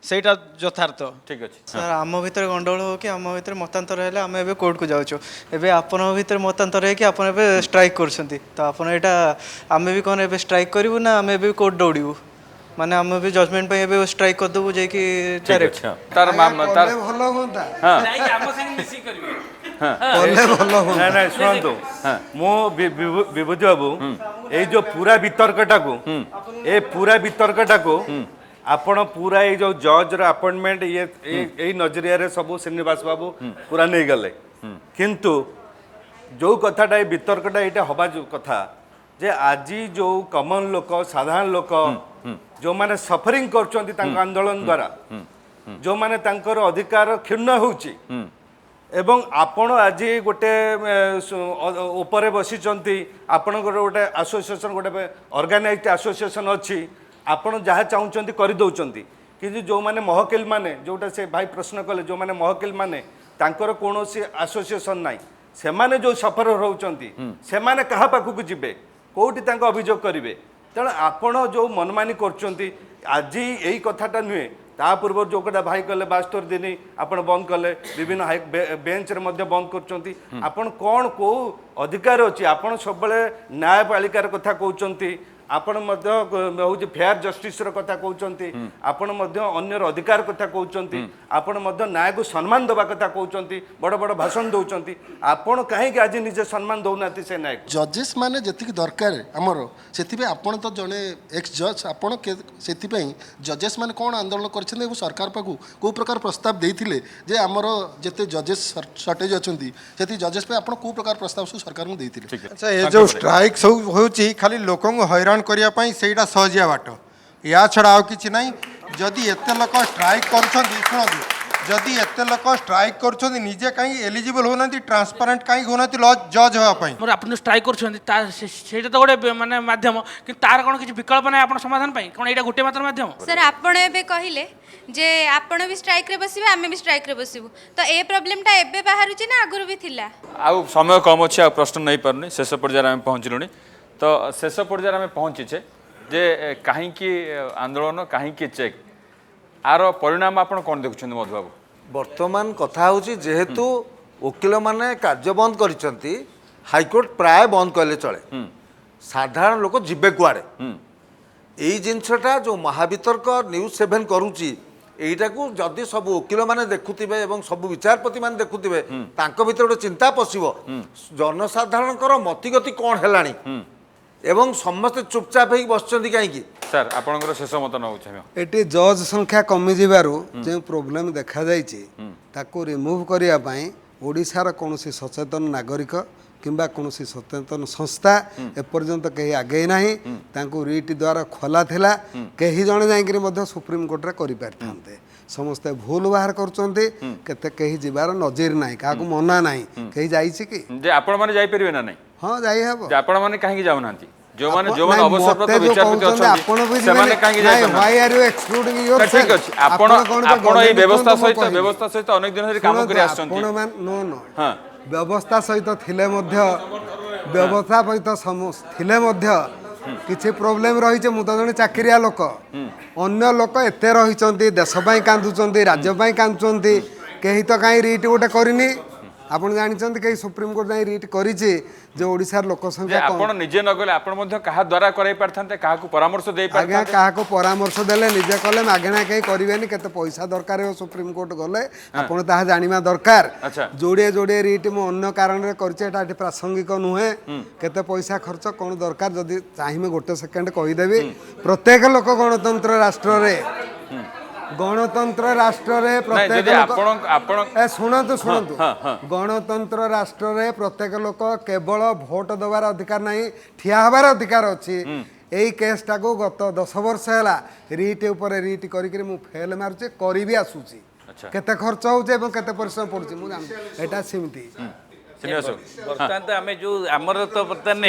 सेटा यथार्थ ठीक अछि सर आम भीतर गंडगोल हो कि आम भीतर मतांतर हेले आम एबे कोर्ट को जाउछो एबे आपन भीतर मतांतर है कि आपन एबे स्ट्राइक करछंती तो आपन एटा आम भी कोन एबे स्ट्राइक करिवु ना आम एबे कोर्ट दौड़ीबु माने हम भी जजमेंट पे एबे स्ट्राइक कर देबो जे कि डायरेक्ट तार तार भलो होता हां नहीं हम संग मिसी करबे बोले भलो होता नहीं सुनतो मो विभूति बाबू ए जो पूरा वितर्कटा को ए पूरा वितर्कटा को आपण पूरा ए जो जज रो अपॉइंटमेंट ये नजरिया रे सब श्रीनिवास बाबू पूरा नहीं गले किंतु जो कथाटा ए वितर्कटा एटा हबा जो कथा जे आजी जो कॉमन लोक साधारण लोक जो माने सफरिंग करचंती तांका आंदोलन द्वारा जो माने तांकर अधिकार क्षुण्ण होउची एवं आपण आज गोटे ऊपर बसीचंती आपण गोटे एसोसिएशन गोटे ऑर्गेनाइज्ड एसोसिएशन अच्छी आपण जहाँ चाहूँगी कर दौरान कि जो माने महकिल माने जोटा से भाई प्रश्न कले जो माने महकिल माने तांकर कौन एसोसिएशन नाई से माने जो सफर होउचंती से माने कहा पाखक जिबे कोठी तांको अभियोग करिवे तेणु आपण जो मनमानी करचंती आज यही कथाटा नुहे ता पूर्व जो कटा भाई कले 72 दिन आपण बंद कले विभिन्न हाई बेंच रे मध्य बंद करचंती आपण कोन को अधिकार अछि आपण सब बेले न्यायपालिकार कथा कहउचंती आपण मध्य होउची फेयर जस्टिस रो कथा कहउचंती आपण मध्य अन्यर अधिकार कथा कहउचंती आपण मध्य न्याय को सम्मान देबा कथा कहउचंती बड़ बड़ भाषण दउचंती आपण काहे कि आज निजे सम्मान दउनाती से न्याय जजेस माने जति दरकार हमर सेति पे आपण तो जने एक्स जज आपण सेति पे जजेस माने कोन आंदोलन करछन एवं सरकार पाकू को प्रकार प्रस्ताव देथिले जे हमर जते जजेस शॉर्टेज अछंती सेति जजेस पे आपण को प्रकार प्रस्ताव सु सरकार मु देथिले। अच्छा ए जो स्ट्राइक सब होउची खाली लोकन हैरान करिया पई सेटा सहजिया बाट या छड़ा आ किछि नाही जदि एते लोक स्ट्राइक करछंती सुनंदी जदि एते लोक स्ट्राइक करछंती निजे काई एलिजिबल होनांती ट्रांसपेरेंट काई होनांती जज होआ पई मोर आपण स्ट्राइक करछंती ता सेटा तो गोटे माने माध्यम कि तार कोन किछि विकल्प नै आपण समाधान पई कोन एटा गुटे मात्र माध्यम सर आपण एबे कहिले जे आपण भी स्ट्राइक रे बसिबे आमे भी स्ट्राइक रे बसिबु तो ए प्रॉब्लम टा एबे बाहरुची ना आगुरु भी थिला आ समय कम अछि आ प्रश्न नै परनी शेष पर्याय में पहुंचलुनी तो शेष पर्याय में पहुंचीचे जे कहीं आंदोलन कहीं चेक आर परिणाम आपण कौन देखुं मधु बाबू वर्तमान कथा होची जेहेतु ଓକିଲ ମାନେ କାର୍ଯ୍ୟ ବନ୍ଦ କରିଛନ୍ତି, ହାଇକୋର୍ଟ ପ୍ରାୟ ବନ୍ଦ କଲେ ଚଳେ, ସାଧାରଣ ଲୋକ ଯିବେ କୁଆଡ଼େ? ଏଇ ଜିନିଷଟା ଯେଉଁ ମହାବିତର୍କ ନ୍ୟୁଜ୍ 7 କରୁଛି, এইটাকু যদি সবু ওকিল মানে দেখুথিবে এবং সবু বিচারপতি মানে দেখুথিবে, তাঙ্ক ভিতরে গোটে চিন্তা পশিব জনসাধারণଙ୍କର মতিগতি কোণ হেলানি এবং সমস্তে চুপচাপ হয়ে বসছেন কাইকি। স্যার আপনার শেষ মত নেওয়া আমি এটি জজ সংখ্যা কমি যাবার যে প্রোবলেম দেখা যাইছি তাকে রিমুভ করা ওড়িশার কোনসি সচেতন নাগরিক কিংবা কোনসি সচেতন সংস্থা এপর্যন্ত কেহি আগেই ନାହିଁ। ତାଙ୍କୁ ରିଟ୍ ଦ୍ୱାରା ଖୋଲା ଥିଲା, କେହି ଜଣେ ଯାଇକରି ମଧ୍ୟ ସୁପ୍ରିମକୋର୍ଟରେ କରିପାରିଥାନ୍ତେ। ସମସ୍ତେ ଭୁଲ ବାହାର କରୁଛନ୍ତି, କେତେ କେହି ଯିବାର ନଜିର ନାହିଁ, କାହାକୁ ମନା ନାହିଁ। କେହି ଯାଇଛି କି? ଯେ ଆପଣମାନେ ଯାଇପାରିବେ ନା ନାହିଁ? ହଁ ଯାଇ ହେବ। ଯେ ଆପଣମାନେ କାହିଁକି ଯାଉନାହାନ୍ତି? ଯୋଉମାନେ ଅବସରପ୍ରାପ୍ତ ବିଚାରପତି ଅଛନ୍ତି ସେମାନେ କାହିଁକି ଯାଇପାରୁନାହାନ୍ତି? Why are you excluding yourself? ଠିକ ଅଛି, ଆପଣ এই ବ୍ୟବସ୍ଥା ସହିତ ଅନେକ ଦିନ ଧରି କାମ କରି ଆସୁଛନ୍ତି। ହଁ ବ୍ୟବସ୍ଥା ସହିତ ଥିଲେ ମଧ୍ୟ ବ୍ୟବସ୍ଥା ସହିତ ଥିଲେ ମଧ୍ୟ କିଛି ପ୍ରୋବ୍ଲେମ ରହିଛି। ମୁଁ ତ ଜଣେ ଚାକିରିଆ ଲୋକ, ଅନ୍ୟ ଲୋକ ଏତେ ରହିଛନ୍ତି, ଦେଶ ପାଇଁ କାନ୍ଦୁଛନ୍ତି, ରାଜ୍ୟ ପାଇଁ କାନ୍ଦୁଛନ୍ତି, କେହି ତ କାହିଁ ରିଟ୍ ଗୋଟେ କରିନି। ଆପଣ ଜାଣିଛନ୍ତି କେହି ସୁପ୍ରିମକୋର୍ଟ ଯାଇ ରିଟ୍ କରିଛି ଯେ ଓଡ଼ିଶାର ଲୋକ ସଂଖ୍ୟା ଆପଣ ନିଜେ ନ ଗଲେ ଆପଣ ମଧ୍ୟ କାହା ଦ୍ୱାରା କରାଇ ପାରିଥାନ୍ତେ, କାହାକୁ ପରାମର୍ଶ ଦେଇ ଆଜ୍ଞା ପାରିଥାନ୍ତେ? କାହାକୁ ପରାମର୍ଶ ଦେଲେ ନିଜେ କଲେ ମାଗଣା କେହି କରିବେନି। କେତେ ପଇସା ଦରକାର ହେବ ସୁପ୍ରିମକୋର୍ଟ ଗଲେ ଆପଣ ତାହା ଜାଣିବା ଦରକାର। ଯୋଡ଼ିଏ ଯୋଡ଼ିଏ ରିଟ୍ ମୁଁ ଅନ୍ୟ କାରଣରେ କରିଛି, ଏଟା ଏଠି ପ୍ରାସଙ୍ଗିକ ନୁହେଁ। କେତେ ପଇସା ଖର୍ଚ୍ଚ କ'ଣ ଦରକାର ଯଦି ଚାହିଁବେ ଗୋଟେ ସେକେଣ୍ଡ କହିଦେବି। ପ୍ରତ୍ୟେକ ଲୋକ ଗଣତନ୍ତ୍ର ରାଷ୍ଟ୍ରରେ ଶୁଣନ୍ତୁ ଗଣତନ୍ତ୍ର ରାଷ୍ଟ୍ରରେ ପ୍ରତ୍ୟେକ ଲୋକ କେବଳ ଭୋଟ ଦେବାର ଅଧିକାର ନାହିଁ, ଠିଆ ହେବାର ଅଧିକାର ଅଛି। ଏଇ କେସ୍ଟାକୁ ଗତ 10 ବର୍ଷ ହେଲା ରିଟ୍ ଉପରେ ରିଟ୍ କରିକି ମୁଁ ଫେଲ୍ ମାରୁଛି, କରିବି ଆସୁଛି। କେତେ ଖର୍ଚ୍ଚ ହେଉଛି ଏବଂ କେତେ ପରିଶ୍ରମ ପଡ଼ୁଛି ମୁଁ ଜାଣିଛି। ଏଇଟା ସେମିତି ବର୍ତ୍ତମାନ ତ ଆମେ ଯୋଉ ଆମର ତ ବର୍ତ୍ତମାନ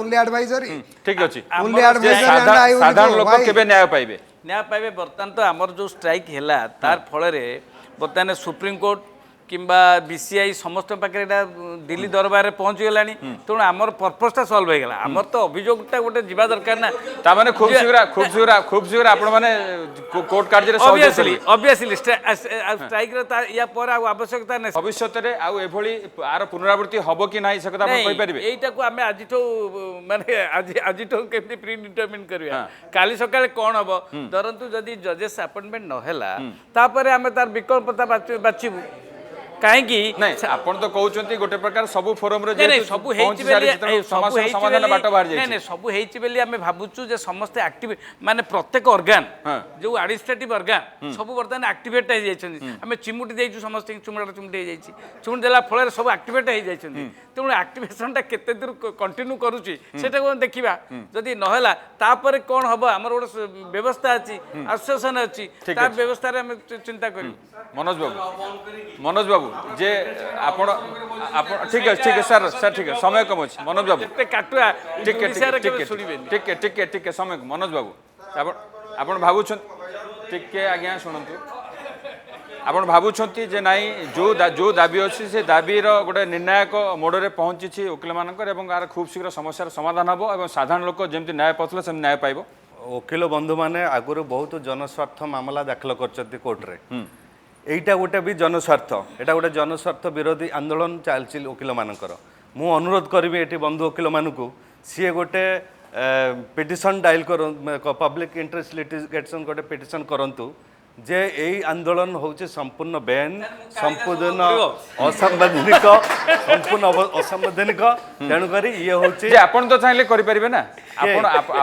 only advisory ঠিক আছে only advisory and I will সাধারণ লোক কেবে ন্যায় পাইবে? ନ୍ୟାୟ ପାଇବେ ବର୍ତ୍ତମାନ ତ ଆମର ଯେଉଁ ଷ୍ଟ୍ରାଇକ୍ ହେଲା ତାର ଫଳରେ ବର୍ତ୍ତମାନ ସୁପ୍ରିମକୋର୍ଟ କିମ୍ବା BCI ସମସ୍ତଙ୍କ ପାଖରେ ଏଇଟା ଦିଲ୍ଲୀ ଦରବାରରେ ପହଞ୍ଚିଗଲାଣି। ତେଣୁ ଆମର ପର୍ପସ୍ଟା ସଲ୍ଭ ହେଇଗଲା। ଆମର ତ ଅଭିଯୋଗଟା ଗୋଟେ ଯିବା ଦରକାର ନା। ତାମାନେ ଖୁବ୍ ଶୀଘ୍ର ଆପଣମାନେ କୋର୍ଟ କାର୍ଯ୍ୟରେ ଅବଭିୟସଲି ଷ୍ଟ୍ରାଇକ୍ର ୟା ପରେ ଆଉ ଆବଶ୍ୟକତା ନାହିଁ। ଭବିଷ୍ୟତରେ ଆଉ ଏଭଳି ଆର ପୁନରାବୃତ୍ତି ହବ କି ନାହିଁ ସେ କଥା ଆପଣ କହିପାରିବେ? ଏଇଟାକୁ ଆମେ ଆଜିଠୁ ମାନେ ଆଜିଠୁ କେମିତି ପ୍ରି ଡିଟରମିନ୍ କରିବା, କାଲି ସକାଳେ କ'ଣ ହବ ଧରନ୍ତୁ ଯଦି ଜଜେସ୍ ଆପଏଣ୍ଟମେଣ୍ଟ ନହେଲା ତାପରେ ଆମେ ତାର ବିକଳ୍ପତା ବାଛିବୁ। କାହିଁକି ନାଇଁ ଆପଣ ତ କହୁଛନ୍ତି ଗୋଟେ ପ୍ରକାର ସବୁ ଫୋରମରେ ସବୁ ହେଇଛି ବୋଲି ଆମେ ଭାବୁଛୁ ଯେ ସମସ୍ତେ ଆକ୍ଟିଭ ମାନେ ପ୍ରତ୍ୟେକ ଅର୍ଗାନ ଯୋଉ ଆଡମିନିଷ୍ଟ୍ରେଟିଭ ଅର୍ଗାନ ସବୁ ବର୍ତ୍ତମାନ ଆକ୍ଟିଭେଟ୍ ହେଇଯାଇଛନ୍ତି। ଆମେ ଚିମୁଟି ଦେଇଛୁ, ସମସ୍ତଙ୍କୁ ଚିମୁଟି ହେଇଯାଇଛି। ଚିମୁଟି ଦେଲା ଫଳରେ ସବୁ ଆକ୍ଟିଭେଟ୍ ହେଇଯାଇଛନ୍ତି। ତେଣୁ ଆକ୍ଟିଭେସନଟା କେତେ ଦୂର କଣ୍ଟିନ୍ୟୁ କରୁଛି ସେଟାକୁ ଦେଖିବା। ଯଦି ନହେଲା ତାପରେ କ'ଣ ହବ, ଆମର ଗୋଟେ ବ୍ୟବସ୍ଥା ଅଛି, ଆସୋସିଏସନ ଅଛି, ତା ବ୍ୟବସ୍ଥାରେ ଆମେ ଚିନ୍ତା କରିବୁ। मनोज बाबू जे आपण ठीक है सर ठीक है समय कम अच्छे मनोज बाबू ठीक है समय मनोज बाबू आपण भावुं टिके आज्ञा शुणु आपण भावुं जे नाई जो दाबी अच्छी से दाबीर गोटे निर्णायक मोड़े पहुँची वकिल मानकर यार खूब शीघ्र समस्यार समाधान हम और साधारण लोक जमी न्याय पाउला से न्याय पाइब। वकिल बंधु मैंने आगुरी बहुत जनस्वार्थ मामला दाखल कर कोर्टे এইটা গোটে বি জনস্বার্থ, এটা গোটে জনস্বার্থ বিরোধী আন্দোলন চালছি ওকিল মানকর। মু অনুরোধ করবি এটি বন্ধু ওকিল মানুষ সি গোটে পিটিশন ডাইল কর পব্লিক ইন্টারেস্ট লিটিগেশন গোটে পিটিশন করন্তু যে এই আন্দোলন হচ্ছে সম্পূর্ণ বেআইন, সম্পূর্ণ অসাংবিধানিক, সম্পূর্ণ অসাংবিধানিক। তেণুকরি ইয়ে হচ্ছে আপন তো চাইলে করিপারিবে না,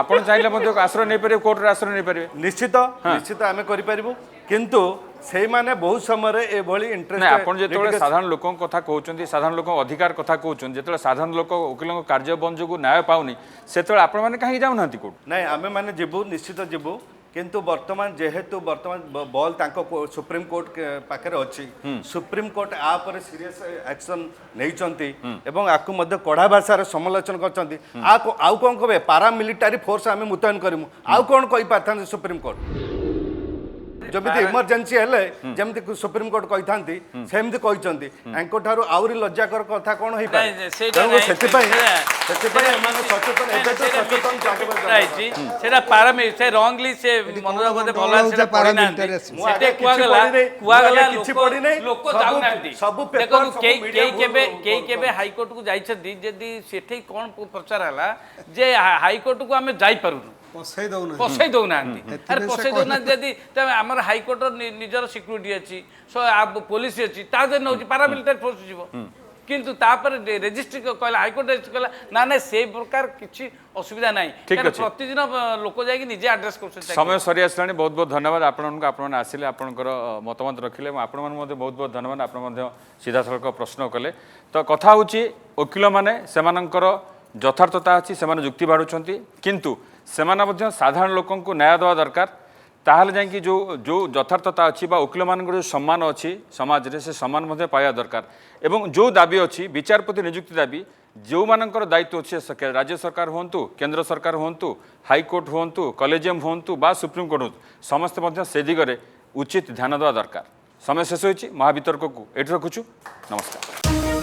আপন চাইলে মধ্যে আশ্রয় নেই পারিবে, কোর্টের আশ্রয় নেই পারিবে। নিশ্চিত নিশ্চিত আমি করিপারিবু, কিন্তু সেইমানে বহু সময় এভাবে ইন্টারেস্ট আপন যেতবে সাধারণ লোক কথা কହୁଛନ୍ତି, সাধারণ লোক অধিকার কথা কହୁଛନ୍ତି, যেতবে সাধারণ লোক ওকিল কার্য বন্ধ যোগ ন্যায় পাওনি সেতবে আপন মানে কাহি যাও নাহান্তি কোর্ট? নাই আমি মানে যাবু, নিশ্চিত যাবু, কিন্তু বর্তমান যেহেতু বর্তমান বল তাঙ্ক সুপ্রিম কোর্ট পাখে অছি, সুপ্রিম কোর্ট আপরে সিরিয়াস অ্যাকশন নেইছন্তি এবং আকু মধ্যে কড়া ভাষার সমালোচনা করছন্তি। আউ কোন কবে পারামিলিটারি ফোর্স আমি মুতয়ন করিমু, আউ কোন কই পারথান সুপ্রিম কোর্ট? जमिति इमरजेंसी हेले जमिति सुप्रीम कोर्ट कहिथांती सेमति कहिसंती एंको ठारू आउरी लज्जाकर कथा कोन होई पाए सेटा पारामे से रॉन्गली से मनोज बोधे भला सेटा पढ़ी नांती सेटे कुआगला किछि पढ़ी नै लोक जाउ नांती सब पेपर केई केबे हाई कोर्ट को जाइछथि जदी सेठे कोन प्रचार हला जे हाई कोर्ट को हमें जाई पारुनु पसई दौना अरे पसई दौना जदि आमर हाईकोर्ट निजर सिक्यूरीटी अच्छी पुलिस अच्छी ता नौ पारामिलिटारी फोर्स जीव किंतु तापर रेजिस्ट्री कहला हाईकोर्ट रेजिस्ट्री कहला ना ना से प्रकार किसी असुविधा नहीं प्रतिदिन लोक जाकि निजे एड्रेस कर समय सरी आसलानी बहुत बहुत धन्यवाद आपण आसिले आपणकर मतमत रखिले आपण बहुत बहुत धन्यवाद आपण सीधा सड़क प्रश्न कले तो कथा होची वकिल माने सेमानंकर यथार्थता अच्छी से जुक्ति बाढ़ुंट किंतु सेमाना मध्य साधारण लोक न्याय देवा दरकार ताहले जाकि जो जो यथार्थता अच्छी वकिल मान जो सम्मान अच्छी समाज रे से सम्मान मध्य पाया दरकार एवं जो दाबी अच्छी विचारपति नियुक्ति दाबी जो मानकर दायित्व अच्छे राज्य सरकार हूँ केंद्र सरकार हूँ हाईकोर्ट हूँ कलेजियम हूँ बा सुप्रीम कोर्ट हूँ समस्ते मध्य से दिगरे उचित ध्यान देवा दरकार समय शेष हो महावितर्क को एठी रखुछु नमस्कार।